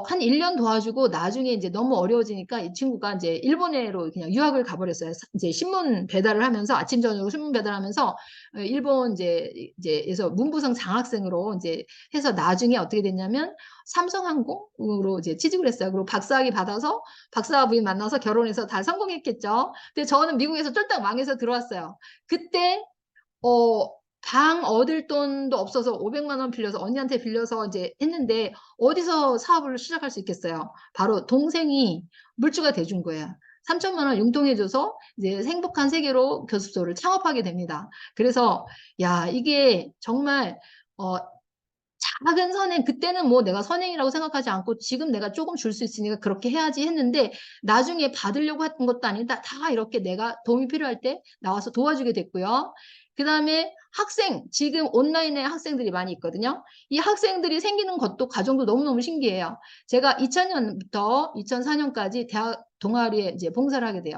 한 1년 도와주고 나중에 이제 너무 어려워지니까 이 친구가 이제 일본으로 그냥 유학을 가버렸어요. 이제 신문 배달을 하면서 아침 저녁으로 신문 배달하면서 일본 이제에서 문부성 장학생으로 이제 해서 나중에 어떻게 됐냐면 삼성항공으로 이제 취직을 했어요. 그리고 박사학위 받아서 박사 부인 만나서 결혼해서 다 성공했겠죠. 근데 저는 미국에서 쫄딱 망해서 들어왔어요. 그때 어, 방 얻을 돈도 없어서 500만 원 빌려서 언니한테 빌려서 이제 했는데 어디서 사업을 시작할 수 있겠어요? 바로 동생이 물주가 돼준 거예요. 3천만 원 융통해줘서 이제 행복한 세계로 교습소를 창업하게 됩니다. 그래서 야 이게 정말 작은 선행 그때는 뭐 내가 선행이라고 생각하지 않고 지금 내가 조금 줄 수 있으니까 그렇게 해야지 했는데 나중에 받으려고 했던 것도 아니다. 다 이렇게 내가 도움이 필요할 때 나와서 도와주게 됐고요. 그 다음에 학생, 지금 온라인에 학생들이 많이 있거든요. 이 학생들이 생기는 것도 과정도 너무너무 신기해요. 제가 2000년부터 2004년까지 대학 동아리에 이제 봉사를 하게 돼요.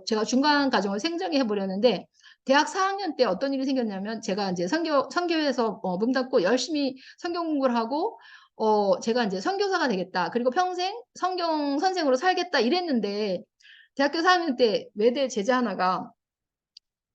제가 중간 과정을 생정해 보려는데 대학 4학년 때 어떤 일이 생겼냐면 제가 이제 선교에서 문 닫고 열심히 성경 공부를 하고 제가 이제 선교사가 되겠다. 그리고 평생 성경 선생으로 살겠다 이랬는데 대학교 4학년 때 외대 제자 하나가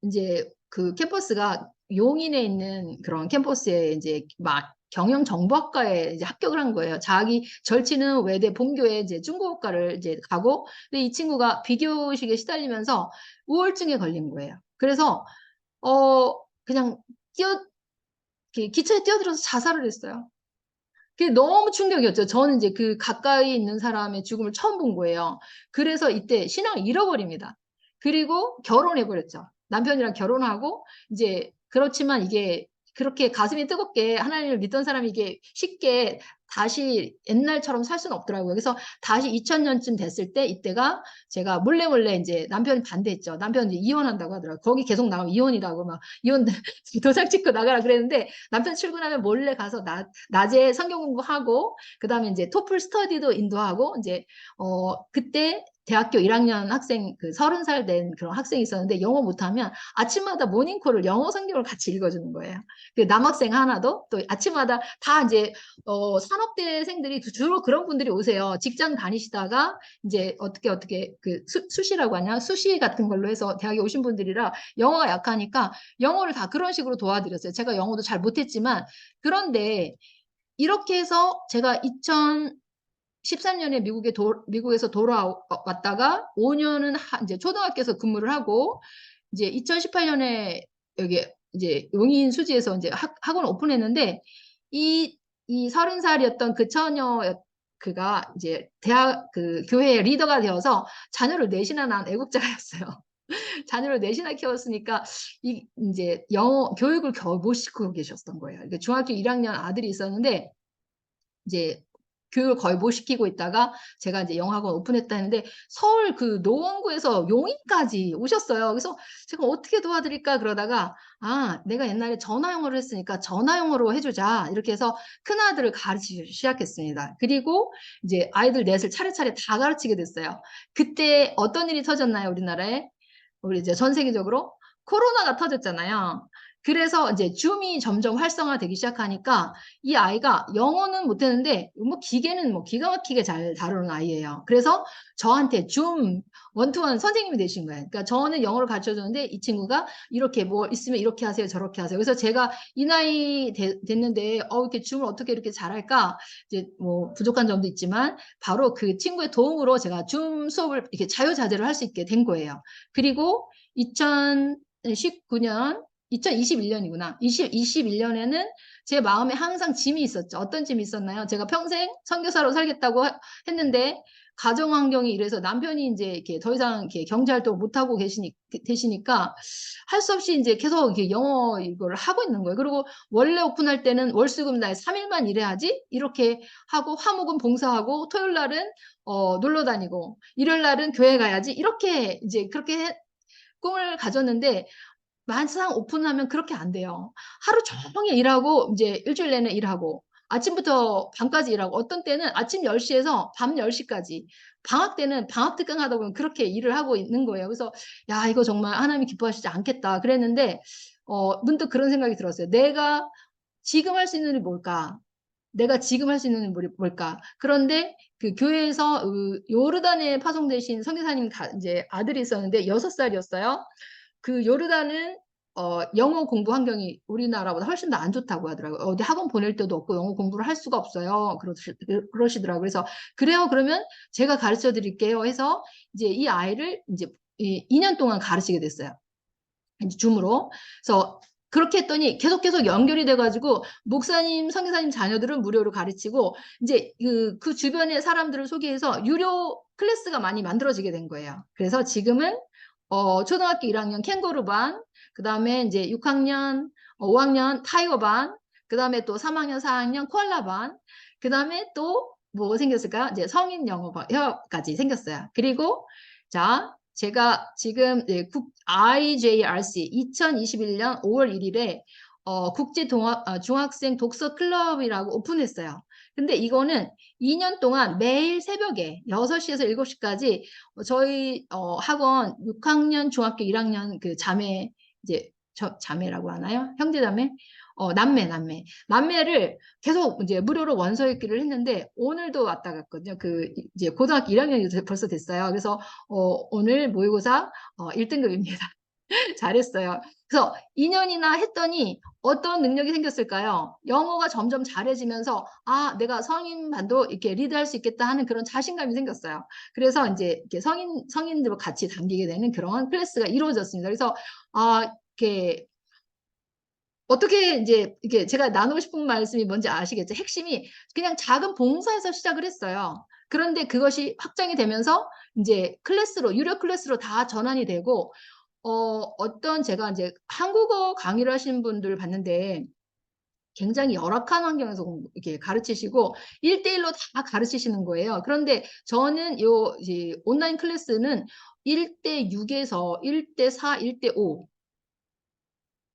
이제 그 캠퍼스가 용인에 있는 그런 캠퍼스에 이제 막 경영정보학과에 이제 합격을 한 거예요. 자기 절친은 외대 본교에 이제 중국어과를 이제 가고, 근데 이 친구가 비교의식에 시달리면서 우울증에 걸린 거예요. 그래서 그냥 기차에 뛰어들어서 자살을 했어요. 그게 너무 충격이었죠. 저는 이제 그 가까이 있는 사람의 죽음을 처음 본 거예요. 그래서 이때 신앙을 잃어버립니다. 그리고 결혼해버렸죠. 남편이랑 결혼하고, 이제, 그렇지만 이게 그렇게 가슴이 뜨겁게 하나님을 믿던 사람이 이게 쉽게 다시 옛날처럼 살 수는 없더라고요. 그래서 다시 2000년쯤 됐을 때 이때가 제가 몰래 이제 남편이 반대했죠. 남편이 이제 이혼한다고 하더라고요. 거기 계속 나오면 이혼이라고 막 이혼 도장 찍고 나가라 그랬는데 남편 출근하면 몰래 가서 낮에 성경 공부하고 그다음에 이제 토플 스터디도 인도하고 이제 그때 대학교 1학년 학생 그 30살 된 그런 학생이 있었는데 영어 못하면 아침마다 모닝콜을 영어 성경을 같이 읽어주는 거예요. 그 남학생 하나도 또 아침마다 다 이제 산업대생들이 주로 그런 분들이 오세요. 직장 다니시다가 이제 어떻게 그 수시라고 하냐 수시 같은 걸로 해서 대학에 오신 분들이라 영어가 약하니까 영어를 다 그런 식으로 도와드렸어요. 제가 영어도 잘 못했지만 그런데 이렇게 해서 제가 2013년에 미국에서 돌아왔다가 5년은 이제 초등학교에서 근무를 하고 이제 2018년에 여기 이제 용인 수지에서 이제 학원 오픈했는데 이 30살이었던 그 처녀 그가 이제 대학 그 교회 리더가 되어서 자녀를 넷이나 낳은 애국자였어요. 자녀를 넷이나 키웠으니까 이제 영어 교육을 겨우 못 시키고 계셨던 거예요. 그러니까 중학교 1학년 아들이 있었는데 이제 교육을 거의 못 시키고 있다가 제가 이제 영어학원 오픈했다 했는데 서울 그 노원구에서 용인까지 오셨어요. 그래서 제가 어떻게 도와드릴까 그러다가 내가 옛날에 전화 영어를 했으니까 전화 영어로 해주자 이렇게 해서 큰 아들을 가르치기 시작했습니다. 그리고 이제 아이들 넷을 차례차례 다 가르치게 됐어요. 그때 어떤 일이 터졌나요, 우리나라에? 우리 이제 전 세계적으로 코로나가 터졌잖아요. 그래서 이제 줌이 점점 활성화되기 시작하니까 이 아이가 영어는 못하는데 뭐 기계는 뭐 기가 막히게 잘 다루는 아이예요. 그래서 저한테 줌 원투원 선생님이 되신 거예요. 그러니까 저는 영어를 가르쳐 줬는데 이 친구가 이렇게 뭐 있으면 이렇게 하세요, 저렇게 하세요. 그래서 제가 이 나이 됐는데 이렇게 줌을 어떻게 이렇게 잘할까? 이제 뭐 부족한 점도 있지만 바로 그 친구의 도움으로 제가 줌 수업을 이렇게 자유자재로 할 수 있게 된 거예요. 그리고 2019년 2021년이구나. 21년에는 제 마음에 항상 짐이 있었죠. 어떤 짐이 있었나요? 제가 평생 선교사로 살겠다고 했는데 가정 환경이 이래서 남편이 이제 이렇게 더 이상 이렇게 경제 활동을 못 하고 계시니까 할 수 없이 이제 계속 이렇게 영어 이걸 하고 있는 거예요. 그리고 원래 오픈할 때는 월수금날 3일만 일해야지 이렇게 하고 화목은 봉사하고 토요일 날은 놀러 다니고 일요일 날은 교회 가야지 이렇게 이제 그렇게 꿈을 가졌는데 막상 오픈하면 그렇게 안 돼요. 하루 종일 일하고 이제 일주일 내내 일하고 아침부터 밤까지 일하고 어떤 때는 아침 10시에서 밤 10시까지 방학 때는 방학 특강 하다 보면 그렇게 일을 하고 있는 거예요. 그래서 야 이거 정말 하나님이 기뻐하시지 않겠다 그랬는데 문득 그런 생각이 들었어요. 내가 지금 할 수 있는 일이 뭘까? 내가 지금 할 수 있는 일이 뭘까? 그런데 그 교회에서 요르단에 파송되신 선교사님 이제 아들이 있었는데 6살이었어요. 그 요르단은 영어 공부 환경이 우리나라보다 훨씬 더 안 좋다고 하더라고요. 어디 학원 보낼 데도 없고 영어 공부를 할 수가 없어요. 그러시더라고요. 그래서 그래요. 그러면 제가 가르쳐 드릴게요. 해서 이제 이 아이를 이제 2년 동안 가르치게 됐어요. 이제 줌으로. 그래서 그렇게 했더니 계속 연결이 돼가지고 목사님, 선교사님 자녀들은 무료로 가르치고 이제 그 주변의 사람들을 소개해서 유료 클래스가 많이 만들어지게 된 거예요. 그래서 지금은 초등학교 1학년 캥거루 반, 그 다음에 이제 6학년, 5학년 타이거 반, 그 다음에 또 3학년, 4학년 코알라 반, 그 다음에 또 뭐 생겼을까요? 이제 성인 영어까지 생겼어요. 그리고 자, 제가 지금 IJRC 2021년 5월 1일에 중학생 독서 클럽이라고 오픈했어요. 근데 이거는 2년 동안 매일 새벽에 6시에서 7시까지 저희 학원 6학년 중학교 1학년 그 자매 이제 자매라고 하나요? 형제 자매? 남매를 계속 이제 무료로 원서 읽기를 했는데 오늘도 왔다 갔거든요. 그 이제 고등학교 1학년이 벌써 됐어요. 그래서 오늘 모의고사 1등급입니다. 잘했어요. 그래서 2년이나 했더니 어떤 능력이 생겼을까요? 영어가 점점 잘해지면서 아, 내가 성인반도 이렇게 리드할 수 있겠다 하는 그런 자신감이 생겼어요. 그래서 이제 이렇게 성인들과 같이 당기게 되는 그런 클래스가 이루어졌습니다. 그래서 아, 이렇게 어떻게 이제 이게 제가 나누고 싶은 말씀이 뭔지 아시겠죠? 핵심이 그냥 작은 봉사에서 시작을 했어요. 그런데 그것이 확장이 되면서 이제 클래스로 유료 클래스로 다 전환이 되고 어떤 제가 이제 한국어 강의를 하시는 분들 봤는데 굉장히 열악한 환경에서 이렇게 가르치시고 1대1로 다 가르치시는 거예요. 그런데 저는 이제 온라인 클래스는 1대6에서 1대4, 1대5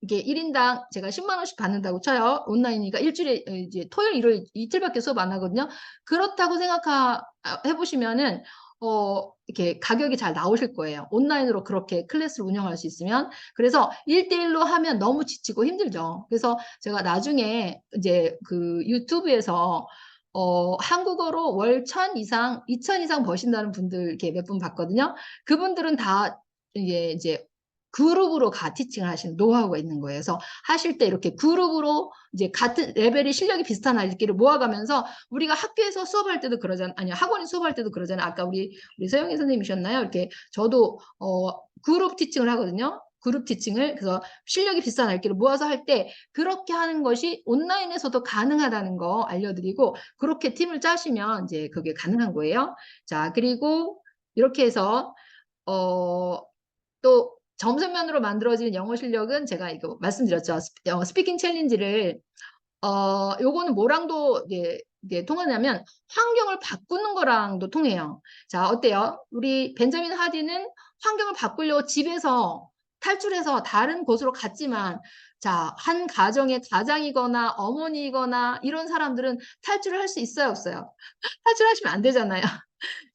이게 1인당 제가 10만 원씩 받는다고 쳐요. 온라인이니까 일주일에 이제 토요일, 일요일 이틀밖에 수업 안 하거든요. 그렇다고 생각해 보시면은 이렇게 가격이 잘 나오실 거예요. 온라인으로 그렇게 클래스를 운영할 수 있으면. 그래서 1대1로 하면 너무 지치고 힘들죠. 그래서 제가 나중에 이제 그 유튜브에서 한국어로 월 1,000 이상, 2,000 이상 버신다는 분들 이렇게 몇 분 봤거든요. 그분들은 다 이제 그룹으로 티칭을 하시는 노하우가 있는 거예요. 그래서 하실 때 이렇게 그룹으로 이제 같은 레벨이 실력이 비슷한 아이들끼리 모아가면서 우리가 학교에서 수업할 때도 그러잖아요. 아니요, 학원에 수업할 때도 그러잖아요. 아까 우리 서영희 선생님이셨나요? 이렇게 저도 그룹 티칭을 하거든요. 그룹 티칭을 그래서 실력이 비슷한 아이들끼리 모아서 할 때 그렇게 하는 것이 온라인에서도 가능하다는 거 알려드리고 그렇게 팀을 짜시면 이제 그게 가능한 거예요. 자, 그리고 이렇게 해서 또 점선면으로 만들어지는 영어 실력은 제가 이거 말씀드렸죠. 스피킹 챌린지를 요거는 뭐랑도 이게 통하냐면 환경을 바꾸는 거랑도 통해요. 자, 어때요? 우리 벤자민 하디는 환경을 바꾸려고 집에서 탈출해서 다른 곳으로 갔지만 자, 한 가정의 가장이거나 어머니이거나 이런 사람들은 탈출을 할 수 있어요, 없어요? 탈출하시면 안 되잖아요.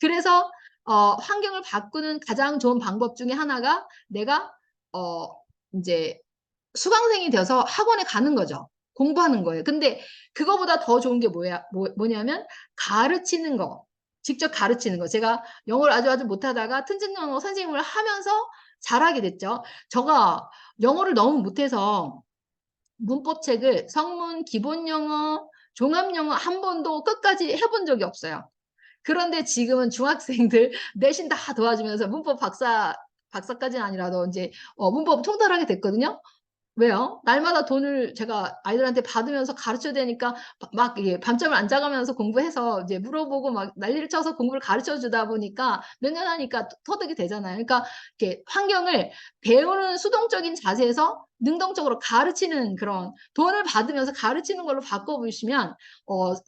그래서 환경을 바꾸는 가장 좋은 방법 중에 하나가 내가 어, 이제 수강생이 되어서 학원에 가는 거죠. 공부하는 거예요. 근데 그거보다 더 좋은 게 뭐냐면 가르치는 거. 직접 가르치는 거. 제가 영어를 아주 못하다가 튼튼 영어 선생님을 하면서 잘하게 됐죠. 제가 영어를 너무 못해서 문법책을 성문, 기본 영어, 종합 영어 한 번도 끝까지 해본 적이 없어요. 그런데 지금은 중학생들 내신 다 도와주면서 문법 박사까지는 아니라도 이제 문법 통달하게 됐거든요. 왜요? 날마다 돈을 제가 아이들한테 받으면서 가르쳐야 되니까 막 이게 밤잠을 안 자가면서 공부해서 이제 물어보고 막 난리를 쳐서 공부를 가르쳐 주다 보니까 몇 년 하니까 터득이 되잖아요. 그러니까 이렇게 환경을 배우는 수동적인 자세에서 능동적으로 가르치는 그런 돈을 받으면서 가르치는 걸로 바꿔보시면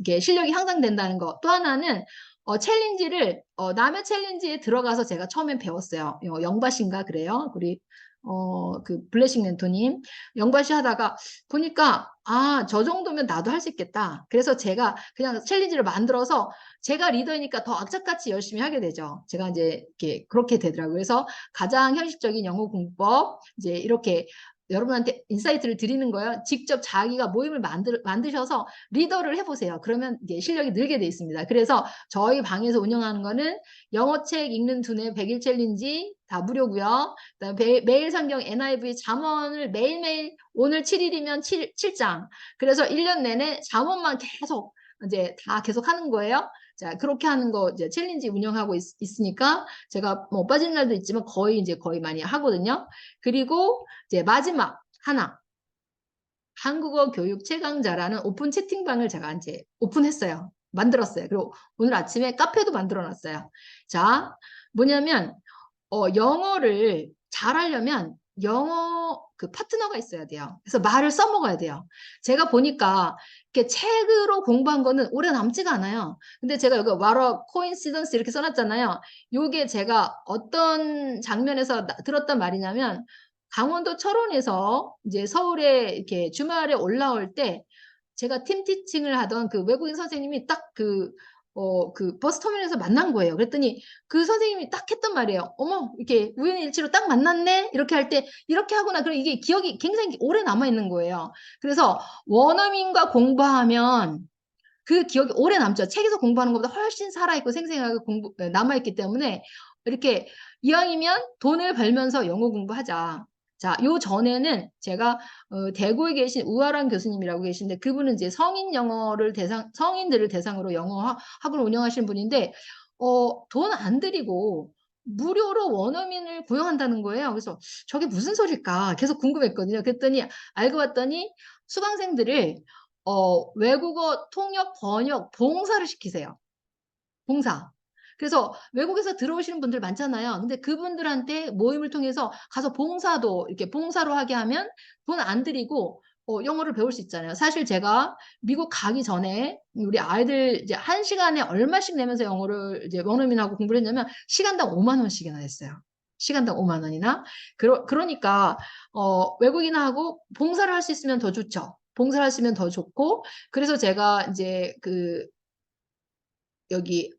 이게 실력이 향상된다는 거. 또 하나는 챌린지를 남의 챌린지에 들어가서 제가 처음엔 배웠어요. 영바신가 그래요. 우리 그 블레싱 멘토님 영과시 하다가 보니까 저 정도면 나도 할 수 있겠다. 그래서 제가 그냥 챌린지를 만들어서 제가 리더이니까 더 악착같이 열심히 하게 되죠. 제가 이제 이렇게 그렇게 되더라고요. 그래서 가장 현실적인 영어 공법 이제 이렇게 여러분한테 인사이트를 드리는 거예요. 직접 자기가 모임을 만드셔서 리더를 해보세요. 그러면 이제 실력이 늘게 돼 있습니다. 그래서 저희 방에서 운영하는 거는 영어책 읽는 두뇌 100일 챌린지 다 무료고요. 그다음에 매일 성경 NIV 잠언을 매일매일 오늘 7일이면 7장. 그래서 1년 내내 잠언만 계속 이제 다 계속 하는 거예요. 자, 그렇게 하는 거 이제 챌린지 운영하고 있으니까 제가 뭐 빠진 날도 있지만 거의 많이 하거든요. 그리고 이제 마지막 하나. 한국어 교육 최강자라는 오픈 채팅방을 제가 이제 오픈했어요. 만들었어요. 그리고 오늘 아침에 카페도 만들어 놨어요. 자, 뭐냐면 영어를 잘하려면 영어 그 파트너가 있어야 돼요. 그래서 말을 써먹어야 돼요. 제가 보니까 이렇게 책으로 공부한 거는 오래 남지가 않아요. 근데 제가 여기 와러 코인시던스 이렇게 써놨잖아요. 요게 제가 어떤 장면에서 들었단 말이냐면 강원도 철원에서 이제 서울에 이렇게 주말에 올라올 때 제가 팀 티칭을 하던 그 외국인 선생님이 딱 그 버스터미널에서 만난 거예요. 그랬더니 그 선생님이 딱 했던 말이에요. 어머, 이렇게 우연히 일치로 딱 만났네? 이렇게 할 때, 이렇게 하구나. 그럼 이게 기억이 굉장히 오래 남아있는 거예요. 그래서 원어민과 공부하면 그 기억이 오래 남죠. 책에서 공부하는 것보다 훨씬 살아있고 생생하게 남아있기 때문에 이렇게 이왕이면 돈을 벌면서 영어 공부하자. 자, 요 전에는 제가 대구에 계신 우아란 교수님이라고 계신데 그분은 이제 성인들을 대상으로 영어 학원을 운영하시는 분인데 돈 안 들이고 무료로 원어민을 고용한다는 거예요. 그래서 저게 무슨 소릴까 계속 궁금했거든요. 그랬더니 알고 봤더니 수강생들을 외국어 통역, 번역, 봉사를 시키세요. 봉사. 그래서 외국에서 들어오시는 분들 많잖아요. 근데 그분들한테 모임을 통해서 가서 봉사도 이렇게 봉사로 하게 하면 돈 안 들이고 영어를 배울 수 있잖아요. 사실 제가 미국 가기 전에 우리 아이들 이제 한 시간에 얼마씩 내면서 영어를 이제 원어민하고 공부를 했냐면 시간당 5만 원씩이나 했어요. 시간당 5만 원이나. 그러니까 외국인하고 봉사를 할 수 있으면 더 좋죠. 봉사를 하시면 더 좋고 그래서 제가 이제 여기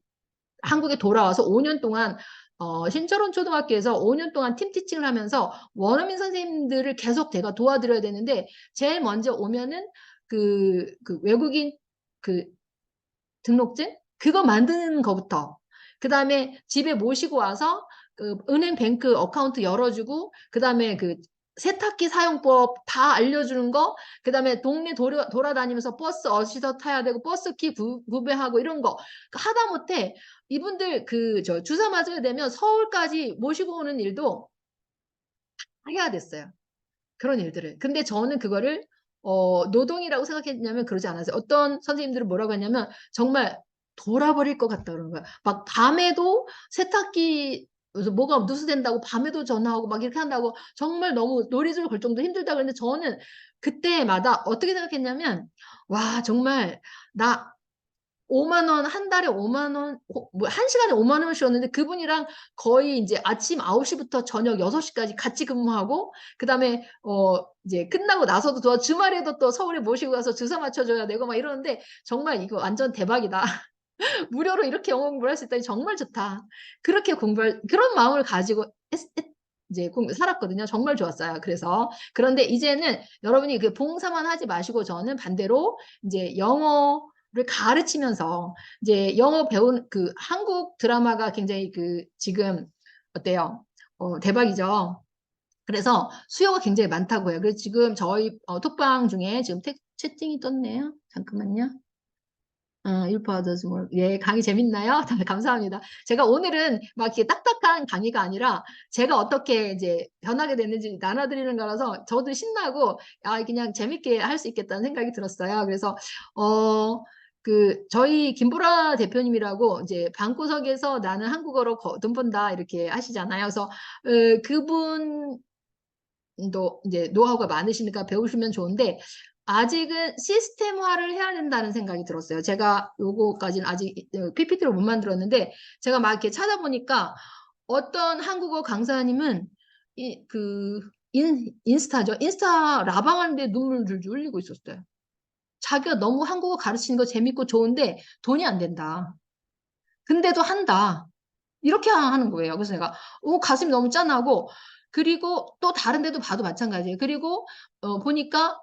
한국에 돌아와서 5년 동안 신철원 초등학교에서 5년 동안 팀 티칭을 하면서 원어민 선생님들을 계속 제가 도와드려야 되는데 제일 먼저 오면은 그 외국인 그 등록증 그거 만드는 거부터 그 다음에 집에 모시고 와서 그 은행 뱅크 어카운트 열어주고 그 다음에 그 세탁기 사용법 다 알려주는 거, 그 다음에 동네 돌아다니면서 버스 어디서 타야 되고 버스 키 구매하고 이런 거 하다 못해 이분들 저 주사 맞아야 되면 서울까지 모시고 오는 일도 해야 됐어요. 그런 일들을. 근데 저는 그거를 노동이라고 생각했냐면 그러지 않았어요. 어떤 선생님들은 뭐라고 했냐면 정말 돌아버릴 것 같다 그러는 거야. 막 밤에도 세탁기 그래서 뭐가 누수된다고 밤에도 전화하고 막 이렇게 한다고 정말 너무 노리줄 걸 정도 힘들다 그랬는데 저는 그때마다 어떻게 생각했냐면 와 정말 나 5만 원, 한 달에 5만 원, 한 시간에 5만 원을 줬는데 그분이랑 거의 이제 아침 9시부터 저녁 6시까지 같이 근무하고 그다음에 이제 끝나고 나서도 주말에도 또 서울에 모시고 가서 주사 맞춰줘야 되고 막 이러는데 정말 이거 완전 대박이다. 무료로 이렇게 영어 공부를 할 수 있다니 정말 좋다. 그렇게 그런 마음을 가지고 이제 살았거든요. 정말 좋았어요. 그래서 그런데 이제는 여러분이 그 봉사만 하지 마시고 저는 반대로 이제 영어를 가르치면서 이제 영어 배운 그 한국 드라마가 굉장히 그 지금 어때요? 대박이죠. 그래서 수요가 굉장히 많다고 해요. 그래서 지금 저희 톡방 중에 지금 채팅이 떴네요. 잠깐만요. 일파더즈 뭘. 예, 강의 재밌나요? 감사합니다. 제가 오늘은 막 이렇게 딱딱한 강의가 아니라 제가 어떻게 이제 변하게 됐는지 나눠드리는 거라서 저도 신나고, 그냥 재밌게 할 수 있겠다는 생각이 들었어요. 그래서, 저희 김보라 대표님이라고 이제 방구석에서 나는 한국어로 돈 번다 이렇게 하시잖아요. 그래서, 그분 도 이제 노하우가 많으시니까 배우시면 좋은데 아직은 시스템화를 해야 된다는 생각이 들었어요. 제가 요거까지는 아직 PPT를 못 만들었는데 제가 막 이렇게 찾아보니까 어떤 한국어 강사님은 인스타죠. 인스타 라방하는데 눈물 줄줄 흘리고 있었어요. 자기가 너무 한국어 가르치는 거 재밌고 좋은데 돈이 안 된다. 근데도 한다. 이렇게 하는 거예요. 그래서 내가 가슴이 너무 짠하고 그리고 또 다른 데도 봐도 마찬가지예요. 그리고 보니까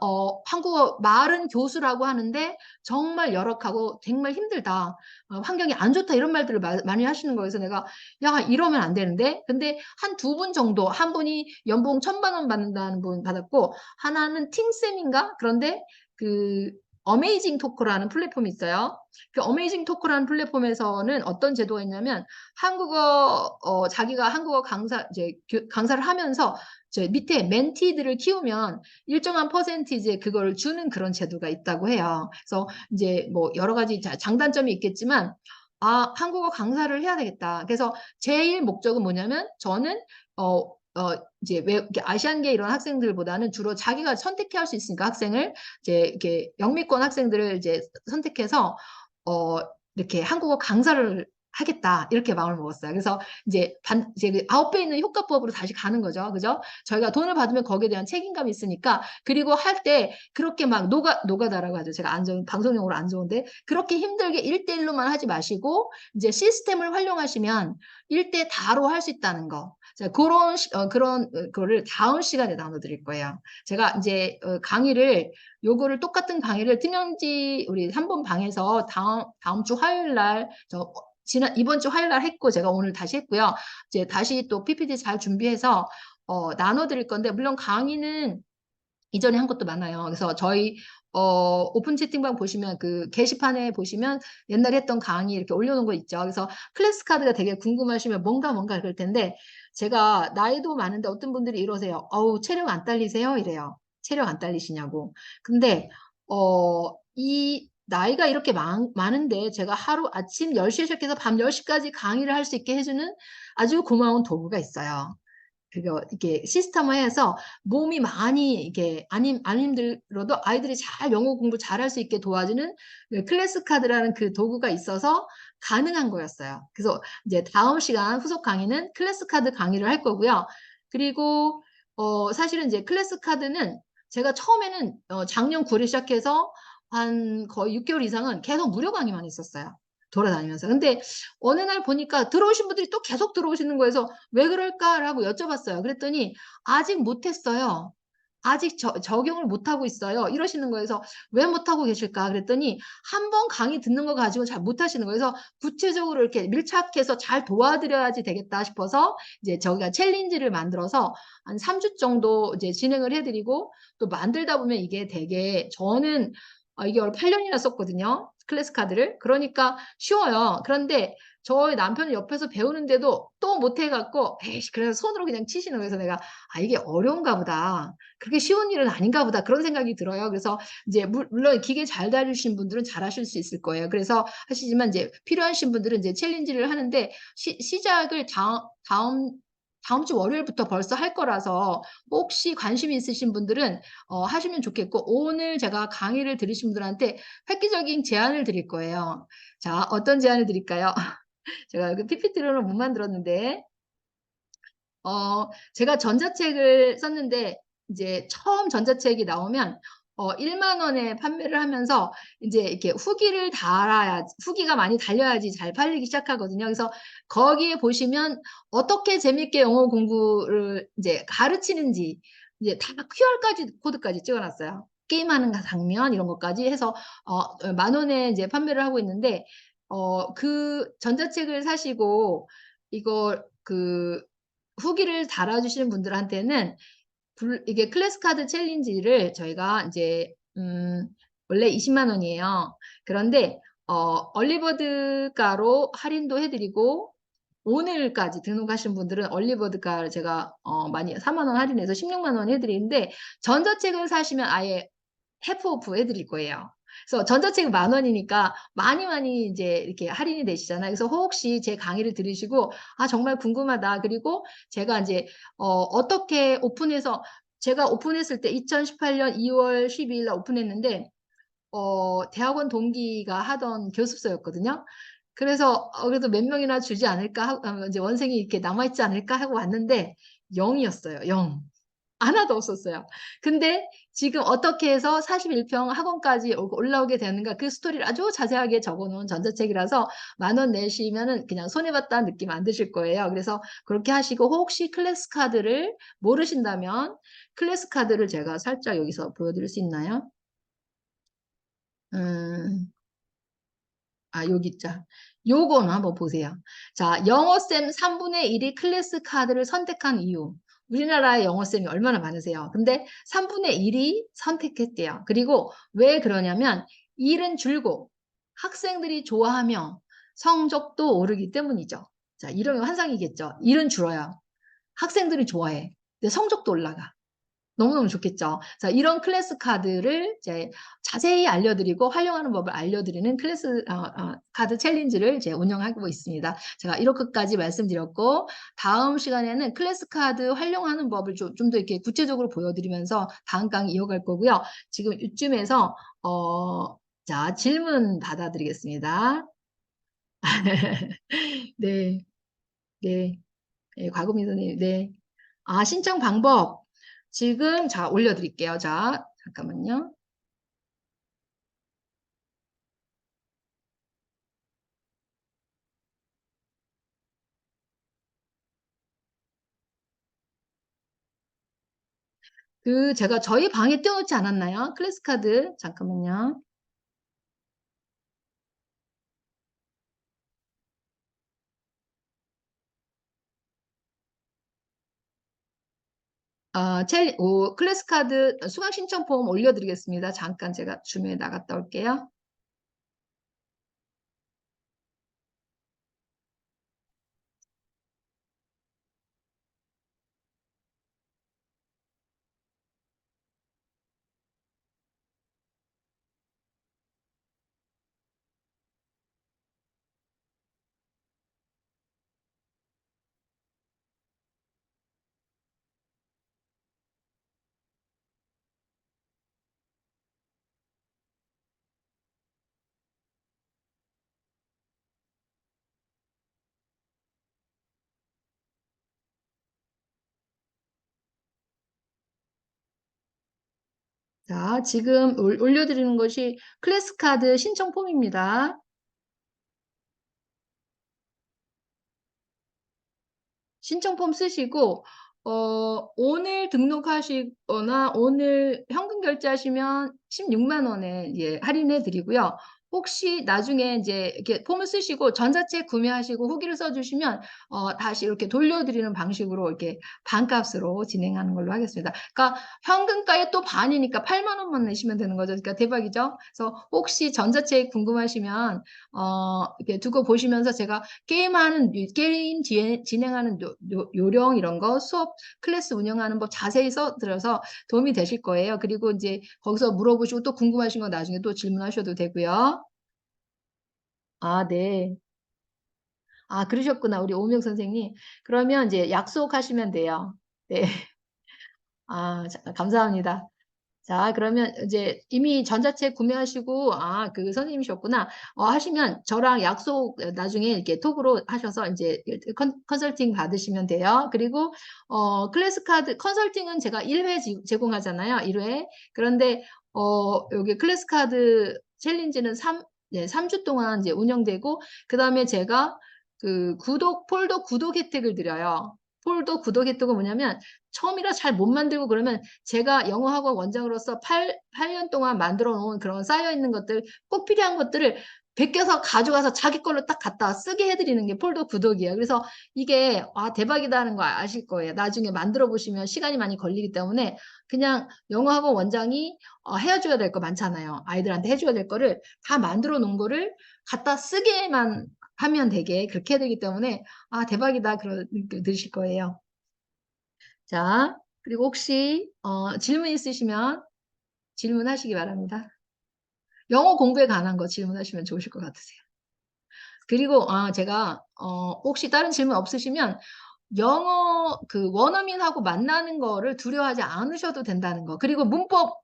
한국어 말은 교수라고 하는데 정말 열악하고 정말 힘들다. 환경이 안 좋다 이런 말들을 많이 하시는 거예요. 그래서 내가 야 이러면 안 되는데 근데 한 두 분 정도 한 분이 연봉 1,000만 원 받는다는 분 받았고 하나는 팅쌤인가 그런데 그 어메이징 토크라는 플랫폼이 있어요. 그 어메이징 토크라는 플랫폼에서는 어떤 제도가 있냐면 한국어 자기가 한국어 강사를 하면서 저 밑에 멘티들을 키우면 일정한 퍼센티지 그걸 주는 그런 제도가 있다고 해요. 그래서 이제 뭐 여러 가지 장단점이 있겠지만 한국어 강사를 해야 되겠다. 그래서 제일 목적은 뭐냐면 저는 어, 이제 왜 아시안계 이런 학생들보다는 주로 자기가 선택해 할 수 있으니까 학생을 이제 이렇게 영미권 학생들을 이제 선택해서 어, 이렇게 한국어 강사를 하겠다 이렇게 마음을 먹었어요. 그래서 이제 그 9배 있는 효과법으로 다시 가는 거죠. 그죠? 저희가 돈을 받으면 거기에 대한 책임감이 있으니까 그리고 할 때 그렇게 막 노가다라고 하죠. 제가 안 좋은 방송용어로 안 좋은데 그렇게 힘들게 1대1로만 하지 마시고 이제 시스템을 활용하시면 1대 다로 할 수 있다는 거. 자, 그런 거를 다음 시간에 나눠드릴 거예요. 제가 이제 강의를 요거를 똑같은 강의를 팀영지 우리 3번 방에서 다음 주 화요일 날 이번 주 화요일 날 했고 제가 오늘 다시 했고요. 이제 다시 또 PPT 잘 준비해서 나눠 드릴 건데 물론 강의는 이전에 한 것도 많아요. 그래서 저희 오픈 채팅방 보시면 그 게시판에 보시면 옛날에 했던 강의 이렇게 올려놓은 거 있죠. 그래서 클래스 카드가 되게 궁금하시면 뭔가 그럴 텐데 제가 나이도 많은데 어떤 분들이 이러세요. 체력 안 딸리세요? 이래요. 체력 안 딸리시냐고. 근데 이 나이가 이렇게 많은데 제가 하루 아침 10시에 시작해서 밤 10시까지 강의를 할 수 있게 해주는 아주 고마운 도구가 있어요. 그거 이렇게 시스템화해서 몸이 많이 이게 안 힘들어도 아이들이 잘 영어 공부 잘할 수 있게 도와주는 그 클래스 카드라는 그 도구가 있어서 가능한 거였어요. 그래서 이제 다음 시간 후속 강의는 클래스 카드 강의를 할 거고요. 그리고 사실은 이제 클래스 카드는 제가 처음에는 작년 9월에 시작해서 한 거의 6개월 이상은 계속 무료 강의만 했었어요. 돌아다니면서. 근데 어느 날 보니까 들어오신 분들이 또 계속 들어오시는 거여서 왜 그럴까라고 여쭤봤어요. 그랬더니 아직 못했어요. 아직 적용을 못하고 있어요. 이러시는 거여서 왜 못하고 계실까? 그랬더니 한 번 강의 듣는 거 가지고 잘 못하시는 거예요. 그래서 구체적으로 이렇게 밀착해서 잘 도와드려야지 되겠다 싶어서 이제 저희가 챌린지를 만들어서 한 3주 정도 이제 진행을 해드리고 또 만들다 보면 이게 되게 저는 이게 8년이나 썼거든요. 클래스 카드를. 그러니까 쉬워요. 그런데 저희 남편은 옆에서 배우는데도 또 못해갖고, 에이씨, 그래서 손으로 그냥 치시는 거예요. 그래서 내가, 이게 어려운가 보다. 그렇게 쉬운 일은 아닌가 보다. 그런 생각이 들어요. 그래서 이제, 물론 기계 잘 다루신 분들은 잘 하실 수 있을 거예요. 그래서 하시지만 이제 필요하신 분들은 이제 챌린지를 하는데, 시작을 다음 주 월요일부터 벌써 할 거라서 혹시 관심이 있으신 분들은 하시면 좋겠고 오늘 제가 강의를 들으신 분들한테 획기적인 제안을 드릴 거예요. 자, 어떤 제안을 드릴까요? 제가 그 PPT로는 못 만들었는데 제가 전자책을 썼는데 이제 처음 전자책이 나오면 1만 원에 판매를 하면서 이제 이렇게 후기가 많이 달려야지 잘 팔리기 시작하거든요. 그래서 거기에 보시면 어떻게 재밌게 영어 공부를 이제 가르치는지 이제 다 코드까지 찍어놨어요. 게임하는 장면 이런 것까지 해서 10,000원에 이제 판매를 하고 있는데 그 전자책을 사시고 이거 후기를 달아주시는 분들한테는 이게 클래스 카드 챌린지를 저희가 이제 원래 20만 원이에요. 그런데 얼리버드가로 할인도 해드리고 오늘까지 등록하신 분들은 얼리버드가 제가 많이 4만 원 할인해서 16만 원 해드리는데 전자책을 사시면 아예 해프 오프 해드릴 거예요. 그래서 전자책은 10,000원이니까 많이 이제 이렇게 할인이 되시잖아요. 그래서 혹시 제 강의를 들으시고 아 정말 궁금하다. 그리고 제가 이제 어떻게 오픈해서 제가 오픈했을 때 2018년 2월 12일 날 오픈했는데 대학원 동기가 하던 교습소였거든요. 그래서 그래도 몇 명이나 주지 않을까 하고 이제 원생이 이렇게 남아있지 않을까 하고 왔는데 0이었어요. 0. 하나도 없었어요. 근데 지금 어떻게 해서 41평 학원까지 올라오게 되는가 그 스토리를 아주 자세하게 적어놓은 전자책이라서 10,000원 내시면은 그냥 손해봤다는 느낌 안 드실 거예요. 그래서 그렇게 하시고 혹시 클래스 카드를 모르신다면 클래스 카드를 제가 살짝 여기서 보여드릴 수 있나요? 음, 여기 있자. 요거는 한번 보세요. 자, 영어쌤 3분의 1이 클래스 카드를 선택한 이유. 우리나라의 영어쌤이 얼마나 많으세요? 근데 3분의 1이 선택했대요. 그리고 왜 그러냐면 일은 줄고 학생들이 좋아하며 성적도 오르기 때문이죠. 자, 이러면 환상이겠죠. 일은 줄어요. 학생들이 좋아해. 근데 성적도 올라가. 너무너무 좋겠죠. 자, 이런 클래스 카드를 이제 자세히 알려드리고 활용하는 법을 알려드리는 클래스 카드 챌린지를 이제 운영하고 있습니다. 제가 이렇게까지 말씀드렸고 다음 시간에는 클래스 카드 활용하는 법을 좀 더 이렇게 구체적으로 보여드리면서 다음 강의 이어갈 거고요. 지금 이쯤에서 자, 질문 받아드리겠습니다. 네, 네, 네, 과금희 선생님, 네. 신청 방법. 지금 자 올려드릴게요. 자 잠깐만요. 제가 저희 방에 띄워놓지 않았나요? 클래스 카드 잠깐만요. 클래스 카드 수강 신청 폼 올려드리겠습니다. 잠깐 제가 줌에 나갔다 올게요. 자, 지금 올려드리는 것이 클래스 카드 신청 폼입니다. 신청폼 쓰시고 오늘 등록하시거나 오늘 현금 결제하시면 16만 원에 예, 할인해 드리고요. 혹시 나중에 이제 이렇게 폼을 쓰시고 전자책 구매하시고 후기를 써주시면 다시 이렇게 돌려드리는 방식으로 이렇게 반값으로 진행하는 걸로 하겠습니다. 그러니까 현금가의 또 반이니까 8만 원만 내시면 되는 거죠. 그러니까 대박이죠. 그래서 혹시 전자책 궁금하시면 이렇게 두고 보시면서 제가 게임 뒤에 진행하는 요령 이런 거 수업 클래스 운영하는 법 자세히 써드려서 도움이 되실 거예요. 그리고 이제 거기서 물어보시고 또 궁금하신 거 나중에 또 질문하셔도 되고요. 네. 그러셨구나. 우리 오명 선생님. 그러면 이제 약속하시면 돼요. 네. 감사합니다. 자, 그러면 이제 이미 전자책 구매하시고, 그 선생님이셨구나. 하시면 저랑 약속 나중에 이렇게 톡으로 하셔서 이제 컨설팅 받으시면 돼요. 그리고, 클래스 카드, 컨설팅은 제가 1회 제공하잖아요. 1회. 그런데, 여기 클래스 카드 챌린지는 3주 동안 이제 운영되고, 그 다음에 제가 그 폴더 구독 혜택을 드려요. 폴더 구독 혜택은 뭐냐면, 처음이라 잘 못 만들고 그러면 제가 영어학원 원장으로서 8년 동안 만들어 놓은 그런 쌓여있는 것들, 꼭 필요한 것들을 베껴서 가져가서 자기 걸로 딱 갖다 쓰게 해드리는 게 폴더 구독이에요. 그래서 이게 대박이다 하는 거 아실 거예요. 나중에 만들어 보시면 시간이 많이 걸리기 때문에 그냥 영어학원 원장이 해줘야 될 거 많잖아요. 아이들한테 해줘야 될 거를 다 만들어 놓은 거를 갖다 쓰게만 하면 되게 그렇게 해야 되기 때문에 대박이다 그러실 거예요. 자, 그리고 혹시 질문 있으시면 질문하시기 바랍니다. 영어 공부에 관한 거 질문하시면 좋으실 것 같으세요. 그리고 제가 혹시 다른 질문 없으시면 영어 그 원어민하고 만나는 거를 두려워하지 않으셔도 된다는 거. 그리고 문법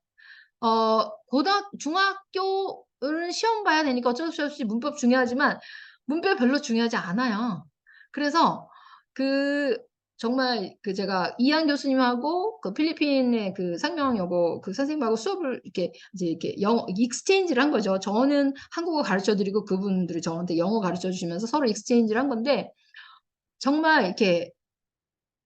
중학교는 시험 봐야 되니까 어쩔 수 없이 문법 중요하지만 문법 별로 중요하지 않아요. 그래서 정말 제가 이한 교수님하고 그 필리핀의 그 상명여고 그 선생님하고 수업을 이렇게 영어 익스체인지를 한 거죠. 저는 한국어 가르쳐 드리고 그분들이 저한테 영어 가르쳐 주시면서 서로 익스체인지를 한 건데, 정말 이렇게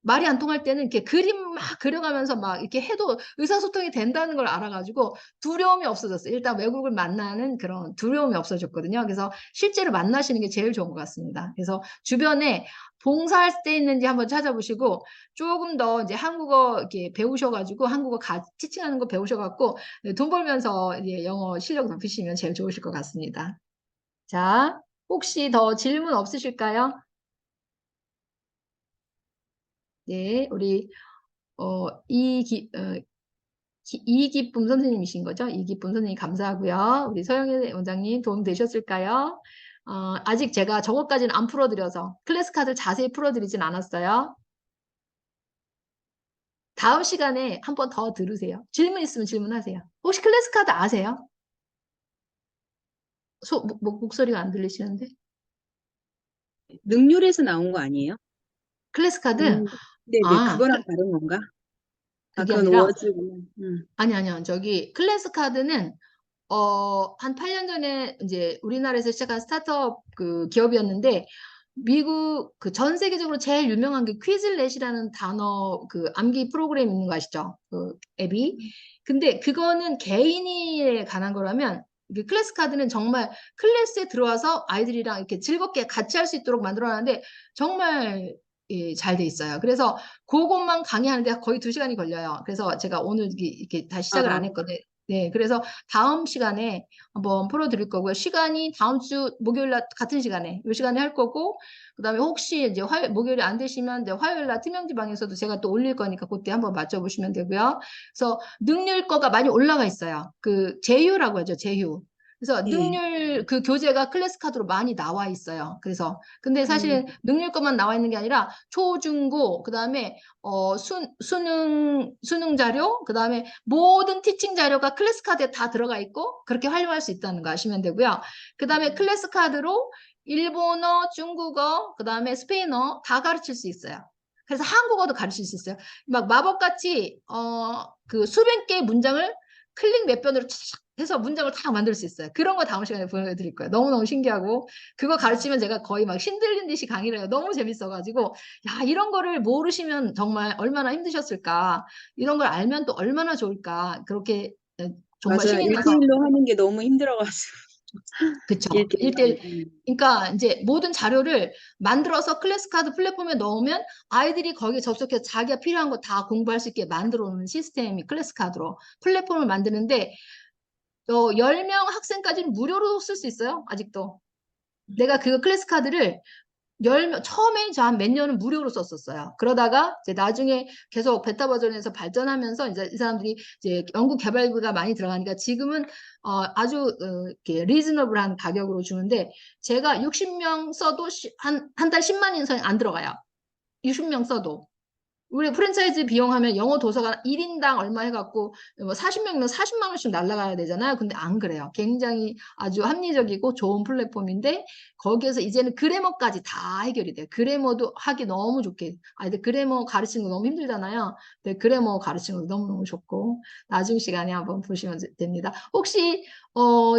말이 안 통할 때는 이렇게 그림 막 그려가면서 막 이렇게 해도 의사소통이 된다는 걸 알아가지고 두려움이 없어졌어요. 일단 외국을 만나는 그런 두려움이 없어졌거든요. 그래서 실제로 만나시는 게 제일 좋은 것 같습니다. 그래서 주변에 봉사할 때 있는지 한번 찾아보시고 조금 더 이제 한국어 이렇게 배우셔가지고 한국어 티칭하는 거 배우셔갖고 돈 벌면서 이제 영어 실력 높이시면 제일 좋으실 것 같습니다. 자, 혹시 더 질문 없으실까요? 네, 우리 이기쁨 선생님이신 거죠? 이기쁨 선생님 감사하고요. 우리 서영애 원장님 도움 되셨을까요? 아직 제가 저것까지는 안 풀어드려서 클래스 카드 자세히 풀어드리진 않았어요. 다음 시간에 한 번 더 들으세요. 질문 있으면 질문하세요. 혹시 클래스 카드 아세요? 목소리가 안 들리시는데? 능률에서 나온 거 아니에요? 클래스 카드? 네네, 아, 그거랑 다른 건가? 아, 그게 그건 아니라, 워즈구나. 아니요. 저기 클래스 카드는 한 8년 전에 이제 우리나라에서 시작한 스타트업 그 기업이었는데, 미국 그 전 세계적으로 제일 유명한 게 퀴즐렛이라는 단어 그 암기 프로그램 있는 거 아시죠? 그 앱이. 근데 그거는 개인에 관한 거라면, 이게 클래스 카드는 정말 클래스에 들어와서 아이들이랑 이렇게 즐겁게 같이 할 수 있도록 만들어놨는데 정말 잘 돼 있어요. 그래서 그것만 강의하는데 거의 2시간이 걸려요. 그래서 제가 오늘 이렇게 다시 시작을 안 아, 했거든요. 네, 그래서 다음 시간에 한번 풀어드릴 거고요. 시간이 다음 주 목요일 날 같은 시간에, 이 시간에 할 거고, 그 다음에 혹시 이제 목요일에 안 되시면 이제 화요일 날 팀명지방에서도 제가 또 올릴 거니까 그때 한번 맞춰보시면 되고요. 그래서 능률 거가 많이 올라가 있어요. 그 제휴라고 하죠, 제휴. 그래서 예. 능률 그 교재가 클래스 카드로 많이 나와 있어요. 그래서 근데 음, 사실 능률 것만 나와 있는 게 아니라 초, 중, 고, 그 다음에 수능 자료, 그 다음에 모든 티칭 자료가 클래스 카드에 다 들어가 있고 그렇게 활용할 수 있다는 거 아시면 되고요. 그 다음에 클래스 카드로 일본어, 중국어, 그 다음에 스페인어 다 가르칠 수 있어요. 그래서 한국어도 가르칠 수 있어요. 막 마법같이 그 수백 개의 문장을 클릭 몇 번으로 착 해서 문장을 다 만들 수 있어요. 그런 거 다음 시간에 보여드릴 거예요. 너무너무 신기하고 그거 가르치면 제가 거의 막 신들린 듯이 강의를 해요. 너무 재밌어가지고 야, 이런 거를 모르시면 정말 얼마나 힘드셨을까. 이런 걸 알면 또 얼마나 좋을까. 그렇게 정말 맞아요. 신이 나서 1대1로 하는 게 너무 힘들어가지고. 그쵸. 1대1로 1대1. 하는. 그러니까 이제 모든 자료를 만들어서 클래스 카드 플랫폼에 넣으면 아이들이 거기에 접속해서 자기가 필요한 거 다 공부할 수 있게 만들어 놓는 시스템이 클래스 카드로 플랫폼을 만드는데 10명 학생까지는 무료로 쓸 수 있어요. 아직도. 내가 그 클래스 카드를 처음에 저 한 몇 년은 무료로 썼었어요. 그러다가 이제 나중에 계속 베타 버전에서 발전하면서 이제 이 사람들이 이제 연구 개발비가 많이 들어가니까 지금은 아주 이렇게 리즈너블한 가격으로 주는데 제가 60명 써도 한 달 10만 인상이 안 들어가요. 60명 써도. 우리 프랜차이즈 비용하면 영어 도서관 1인당 얼마 해갖고 뭐 40명이면 40만 원씩 날라가야 되잖아요. 근데 안 그래요. 굉장히 아주 합리적이고 좋은 플랫폼인데 거기에서 이제는 그래머까지 다 해결이 돼요. 그래머도 하기 너무 좋게. 근데 그래머 가르치는 거 너무 힘들잖아요. 근데 그래머 가르치는 거 너무너무 좋고 나중 시간에 한번 보시면 됩니다. 혹시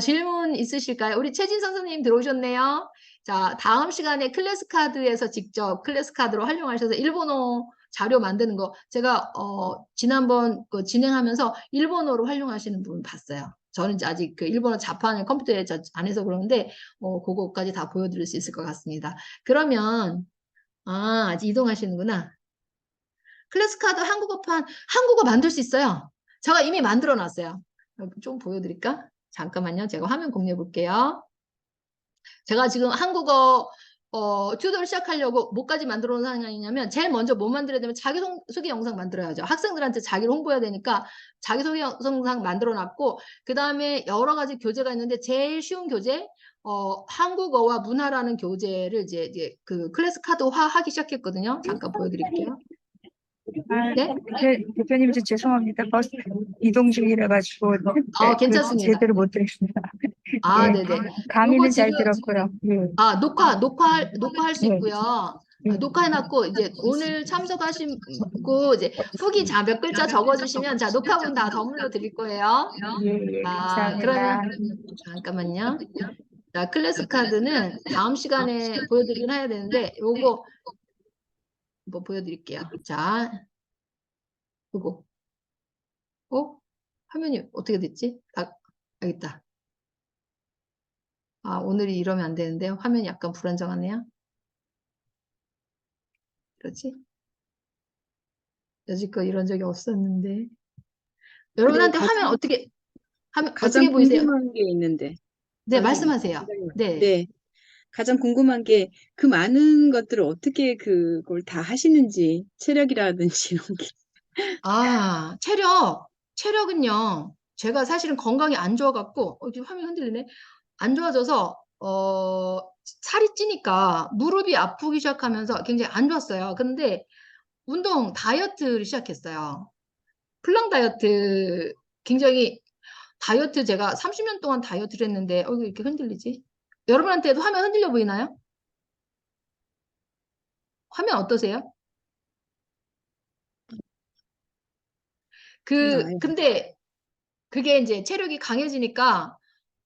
질문 있으실까요? 우리 최진선 선생님 들어오셨네요. 자, 다음 시간에 클래스 카드에서 직접 클래스 카드로 활용하셔서 일본어 자료 만드는 거 제가 지난번 그 진행하면서 일본어로 활용하시는 분 봤어요. 저는 이제 아직 그 일본어 자판을 컴퓨터에 안 해서 그러는데 그거까지 다 보여드릴 수 있을 것 같습니다. 그러면 아직 이동하시는구나. 클래스 카드 한국어판 한국어 만들 수 있어요. 제가 이미 만들어 놨어요. 좀 보여드릴까? 잠깐만요. 제가 화면 공유해 볼게요. 제가 지금 한국어 튜터를 시작하려고 뭐까지 만들어 놓은 상황이냐면 제일 먼저 뭐 만들어야 되면 자기소개 영상 만들어야죠. 학생들한테 자기를 홍보해야 되니까 자기소개 영상 만들어 놨고 그 다음에 여러 가지 교재가 있는데 제일 쉬운 교재 한국어와 문화라는 교재를 이제 그 클래스 카드화 하기 시작했거든요. 잠깐 보여드릴게요. 네? 대표님, 죄송합니다. 버스 이동 중이라 가지고 괜찮습니다. 제대로 못 들었습니다. 네네. 강의는 요거 잘 지금 들었고요. 녹화할 수 있고요. 녹화해놨고 이제 오늘 참석하시고 이제 후기 몇 글자 적어주시면 자 녹화본 다 선물로 드릴 거예요. 감사합니다. 그러면 잠깐만요. 자 클래스 카드는 다음 시간에 보여드리긴 해야 되는데 요거 뭐 보여드릴게요. 자 요거 화면이 어떻게 됐지? 알겠다. 오늘이 이러면 안 되는데 화면이 약간 불안정하네요. 그렇지? 여지껏 이런 적이 없었는데. 여러분한테 화면 어떻게 가장 보이세요? 궁금한 게 있는데. 네, 선생님. 말씀하세요. 네. 네. 가장 궁금한 게 그 많은 것들을 어떻게 그걸 다 하시는지 체력이라든지 이런 게. 체력은요. 제가 사실은 건강이 안 좋아갖고 지금 화면 흔들리네. 안 좋아져서 살이 찌니까 무릎이 아프기 시작하면서 굉장히 안 좋았어요. 근데 운동 다이어트를 시작했어요. 플랑 다이어트 굉장히 다이어트 제가 30년 동안 다이어트를 했는데 왜 이렇게 흔들리지? 여러분한테도 화면 흔들려 보이나요? 화면 어떠세요? 나와요. 근데 그게 이제 체력이 강해지니까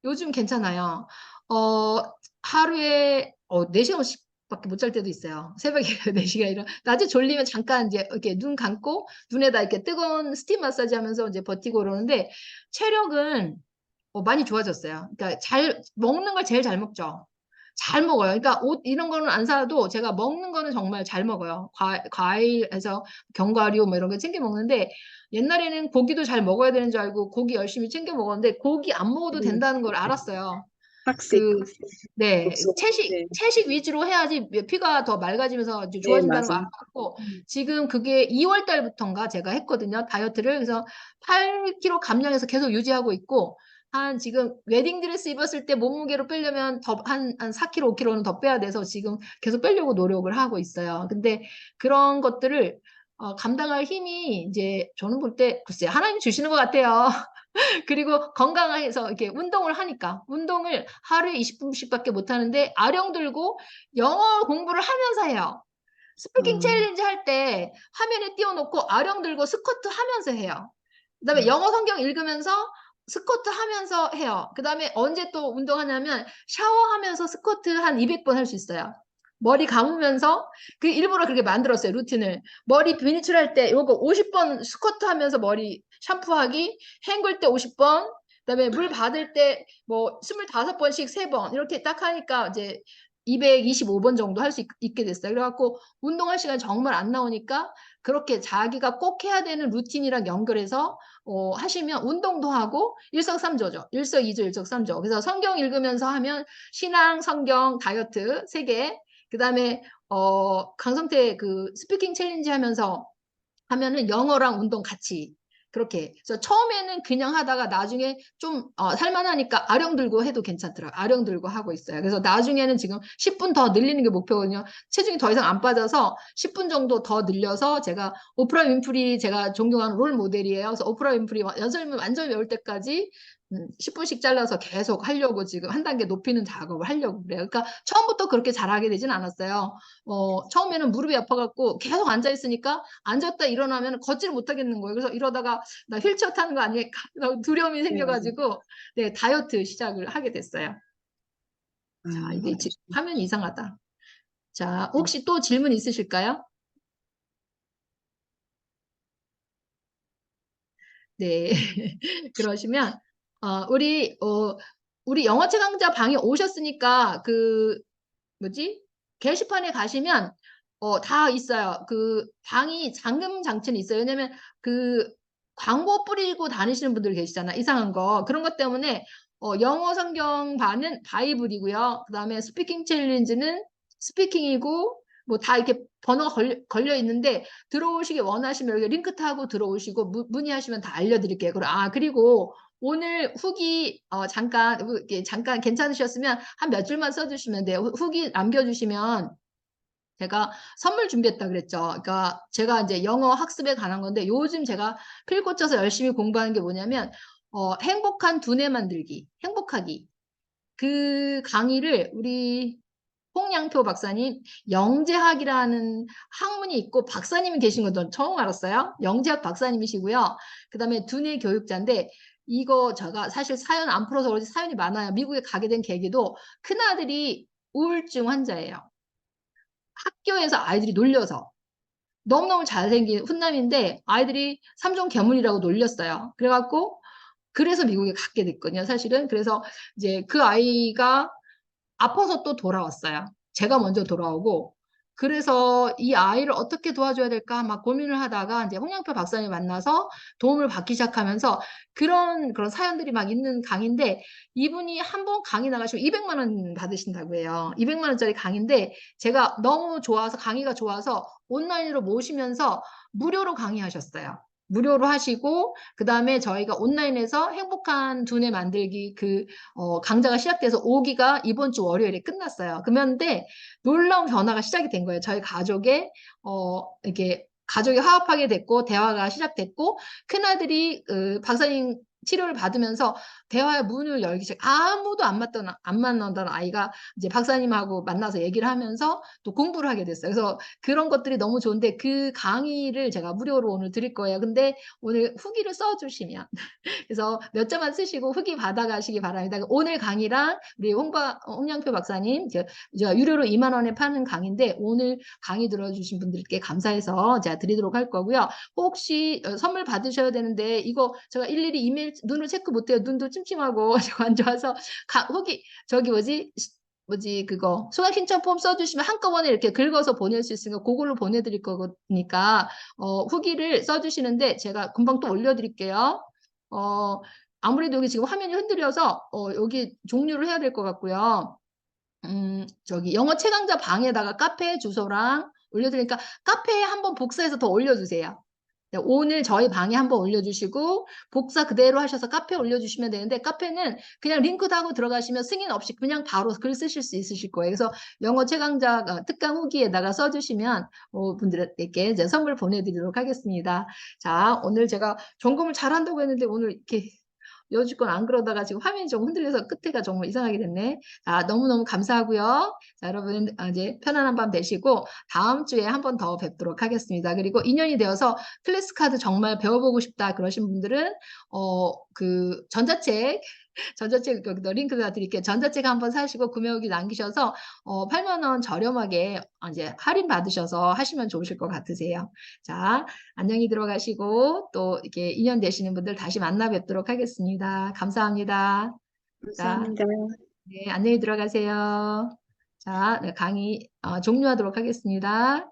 요즘 괜찮아요. 하루에 4시간씩밖에 못 잘 때도 있어요. 새벽에 4시간 낮에 졸리면 잠깐 이제 이렇게 눈 감고 눈에다 이렇게 뜨거운 스팀 마사지 하면서 이제 버티고 그러는데 체력은 많이 좋아졌어요. 그러니까 먹는 걸 제일 잘 먹죠. 잘 먹어요. 그러니까 옷 이런 거는 안 사도 제가 먹는 거는 정말 잘 먹어요. 과일에서 견과류 뭐 이런 거 챙겨 먹는데 옛날에는 고기도 잘 먹어야 되는 줄 알고 고기 열심히 챙겨 먹었는데 고기 안 먹어도 된다는 걸 알았어요. 학식. 네, 네. 채식 위주로 해야지 피가 더 맑아지면서 이제 네, 좋아진다는 거 맞아요. 알았고 지금 그게 2월 달부터인가 제가 했거든요. 다이어트를. 그래서 8kg 감량해서 계속 유지하고 있고 지금 웨딩드레스 입었을 때 몸무게로 빼려면 한 4kg, 5kg는 더 빼야 돼서 지금 계속 빼려고 노력을 하고 있어요. 근데 그런 것들을 감당할 힘이 이제 저는 볼 때 글쎄 하나님 주시는 것 같아요. 그리고 건강해서 이렇게 운동을 하니까 운동을 하루에 20분씩밖에 못 하는데 아령 들고 영어 공부를 하면서 해요. 스피킹 챌린지 할 때 화면에 띄워놓고 아령 들고 스쿼트 하면서 해요. 그다음에 영어 성경 읽으면서 스쿼트 하면서 해요. 그다음에 언제 또 운동하냐면 샤워하면서 스쿼트 한 200번 할 수 있어요. 머리 감으면서 일부러 그렇게 만들었어요. 루틴을. 머리 비니출할 때 이거 50번 스쿼트 하면서 머리 샴푸하기, 헹굴 때 50번, 그다음에 물 받을 때 뭐 25번씩 3번 이렇게 딱 하니까 이제 225번 정도 할 수 있게 됐어요. 그래갖고 운동할 시간이 정말 안 나오니까 그렇게 자기가 꼭 해야 되는 루틴이랑 연결해서 하시면 운동도 하고 일석삼조죠. 일석이조, 일석삼조. 그래서 성경 읽으면서 하면 신앙, 성경, 다이어트 3개. 그다음에 강성태 그 스피킹 챌린지 하면서 하면은 영어랑 운동 같이 그렇게. 그래서 처음에는 그냥 하다가 나중에 좀 살만하니까 아령 들고 해도 괜찮더라고요. 아령 들고 하고 있어요. 그래서 나중에는 지금 10분 더 늘리는 게 목표거든요. 체중이 더 이상 안 빠져서 10분 정도 더 늘려서 제가 오프라 윈프리 제가 존경하는 롤 모델이에요. 그래서 오프라 윈프리 연설문 완전히 외울 때까지 10분씩 잘라서 계속 하려고 지금 한 단계 높이는 작업을 하려고 그래요. 그러니까 처음부터 그렇게 잘하게 되진 않았어요. 처음에는 무릎이 아파갖고 계속 앉아있으니까 앉았다 일어나면 걷지를 못하겠는 거예요. 그래서 이러다가 나 휠체어 타는 거 아닐까 두려움이 생겨가지고 네, 다이어트 시작을 하게 됐어요. 자, 이게 화면이 이상하다. 자, 혹시 또 질문 있으실까요? 네. 그러시면 우리 영어책 강좌 방에 오셨으니까 뭐지? 게시판에 가시면 다 있어요. 그 방이 잠금 장치는 있어요. 왜냐면 그 광고 뿌리고 다니시는 분들 계시잖아. 이상한 거. 그런 것 때문에 영어 성경반은 바이블이고요. 그다음에 스피킹 챌린지는 스피킹이고 뭐 다 이렇게 번호가 걸려 있는데 들어오시기 원하시면 여기 링크 타고 들어오시고 문의하시면 다 알려드릴게요. 그리고 오늘 후기 잠깐 괜찮으셨으면 한 몇 줄만 써주시면 돼요. 후기 남겨주시면 제가 선물 준비했다 그랬죠. 그러니까 제가 이제 영어 학습에 관한 건데 요즘 제가 필 꽂혀서 열심히 공부하는 게 뭐냐면 행복한 두뇌 만들기, 행복하기. 그 강의를 우리 홍양표 박사님 영재학이라는 학문이 있고 박사님이 계신 건 전 처음 알았어요. 영재학 박사님이시고요. 그다음에 두뇌 교육자인데 이거 제가 사실 사연 안 풀어서 그런지 사연이 많아요. 미국에 가게 된 계기도 큰아들이 우울증 환자예요. 학교에서 아이들이 놀려서 너무너무 잘생긴 훈남인데 아이들이 삼종 괴물이라고 놀렸어요. 그래갖고 그래서 미국에 갔게 됐거든요. 사실은. 그래서 이제 그 아이가 아파서 또 돌아왔어요. 제가 먼저 돌아오고 그래서 이 아이를 어떻게 도와줘야 될까 막 고민을 하다가 이제 홍영표 박사님 만나서 도움을 받기 시작하면서 그런 사연들이 막 있는 강의인데 이분이 한 번 강의 나가시고 200만 원 받으신다고 해요. 200만 원짜리 강의인데 제가 너무 좋아서 강의가 좋아서 온라인으로 모시면서 무료로 강의하셨어요. 무료로 하시고 그다음에 저희가 온라인에서 행복한 두뇌 만들기 강좌가 시작돼서 5기가 이번 주 월요일에 끝났어요. 그런데 놀라운 변화가 시작이 된 거예요. 저희 가족의 이렇게 가족이 화합하게 됐고 대화가 시작됐고 큰아들이 박사님 치료를 받으면서 대화의 문을 열기 시작. 아무도 안 만나던 아이가 이제 박사님하고 만나서 얘기를 하면서 또 공부를 하게 됐어요. 그래서 그런 것들이 너무 좋은데 그 강의를 제가 무료로 오늘 드릴 거예요. 근데 오늘 후기를 써주시면 그래서 몇 점만 쓰시고 후기 받아가시기 바랍니다. 오늘 강의랑 우리 홍양표 박사님 제가 유료로 2만 원에 파는 강의인데 오늘 강의 들어주신 분들께 감사해서 제가 드리도록 할 거고요. 혹시 선물 받으셔야 되는데 이거 제가 일일이 이메일 눈으로 체크 못해요. 눈도 찜찜하고 안 좋아서 후기 그거 수강 신청 폼 써주시면 한꺼번에 이렇게 긁어서 보낼 수 있으니까 그걸로 보내드릴 거니까 후기를 써주시는데 제가 금방 또 올려드릴게요. 아무래도 여기 지금 화면이 흔들려서 여기 종료를 해야 될 것 같고요. 저기 영어 최강자 방에다가 카페 주소랑 올려드리니까 카페에 한번 복사해서 더 올려주세요. 네, 오늘 저희 방에 한번 올려주시고 복사 그대로 하셔서 카페에 올려주시면 되는데 카페는 그냥 링크 타고 들어가시면 승인 없이 그냥 바로 글 쓰실 수 있으실 거예요. 그래서 영어 최강자 특강 후기에다가 써주시면 분들에게 이제 선물 보내드리도록 하겠습니다. 자, 오늘 제가 점검을 잘한다고 했는데 오늘 이렇게 여지껏 안 그러다가 지금 화면이 좀 흔들려서 끝에가 정말 이상하게 됐네. 자, 너무너무 감사하고요. 자, 여러분 이제 편안한 밤 되시고 다음 주에 한 번 더 뵙도록 하겠습니다. 그리고 인연이 되어서 클래스 카드 정말 배워보고 싶다 그러신 분들은 전자책 여기다 링크다 드릴게요. 전자책 한번 사시고 구매 후기 남기셔서 8만 원 저렴하게 이제 할인 받으셔서 하시면 좋으실 것 같으세요. 자, 안녕히 들어가시고 또 이렇게 인연 되시는 분들 다시 만나 뵙도록 하겠습니다. 감사합니다. 감사합니다. 자, 네, 안녕히 들어가세요. 자, 네, 강의 종료하도록 하겠습니다.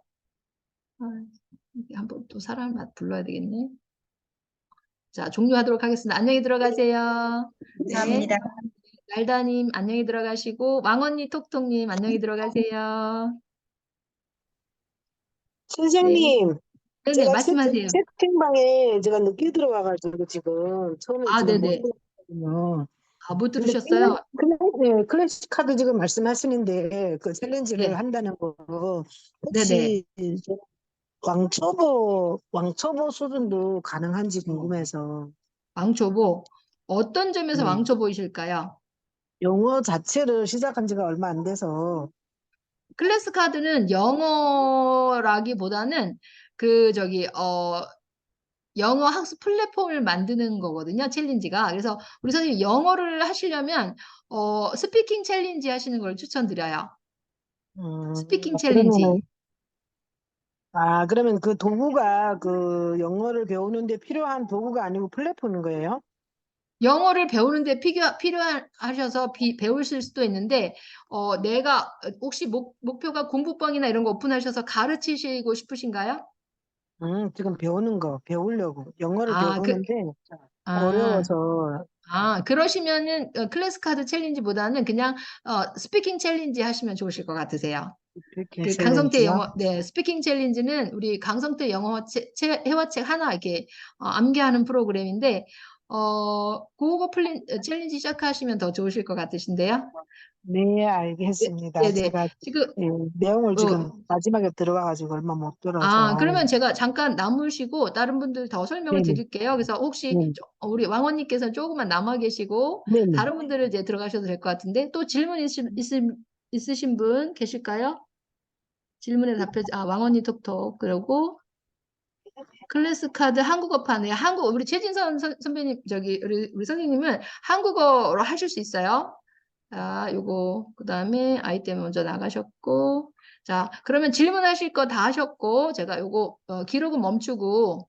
한번 또 사람 불러야 되겠네. 자, 종료하도록 하겠습니다. 안녕히 들어가세요. 네. 감사합니다. 날다님 안녕히 들어가시고 왕언니 톡톡님 안녕히 들어가세요. 선생님, 네네, 제가 말씀하세요. 채팅방에 제가 늦게 들어와가지고 지금 처음에 아, 지금 못 네네. 들었거든요. 아, 못 근데 들으셨어요? 네, 클래식 카드 지금 말씀하시는데 그 챌린지를 네, 한다는 거 네네. 혹시 저 왕초보 수준도 가능한지 궁금해서 왕초보. 어떤 점에서 네. 왕초보이실까요? 영어 자체를 시작한 지가 얼마 안 돼서 클래스 카드는 영어라기보다는 그 영어 학습 플랫폼을 만드는 거거든요. 챌린지가. 그래서 우리 선생님 영어를 하시려면 스피킹 챌린지 하시는 걸 추천드려요. 스피킹 그러면은 챌린지. 그러면 그 도구가 그 영어를 배우는데 필요한 도구가 아니고 플랫폼인 거예요? 영어를 배우는데 필요하셔서 배우실 수도 있는데, 내가 혹시 목표가 공부방이나 이런 거 오픈하셔서 가르치시고 싶으신가요? 지금 배우려고 영어를 아, 배우는데 아, 어려워서 그러시면은 클래스 카드 챌린지보다는 그냥 스피킹 챌린지 하시면 좋으실 것 같으세요. 스피킹 그 강성태 챌린지요? 영어, 네, 스피킹 챌린지는 우리 강성태 영어 회화책 하나 이렇게 암기하는 프로그램인데, 챌린지 시작하시면 더 좋으실 것 같으신데요. 네, 네, 알겠습니다. 네네. 제가 지금, 내용을 지금 어, 마지막에 들어가가지고 얼마 못 들어서. 그러면 제가 잠깐 남으시고 다른 분들 더 설명을 네네, 드릴게요. 그래서 혹시 네, 우리 왕원님께서 조금만 남아 계시고 네네. 다른 분들은 이제 들어가셔도 될 것 같은데 또 질문 있으신 분 계실까요? 질문에 왕언니 톡톡. 그리고 클래스 카드 한국어판에 우리 최진선 선배님, 우리 선생님은 한국어로 하실 수 있어요. 자, 요거, 그 다음에 아이템 먼저 나가셨고. 자, 그러면 질문하실 거 다 하셨고, 제가 요거, 기록은 멈추고,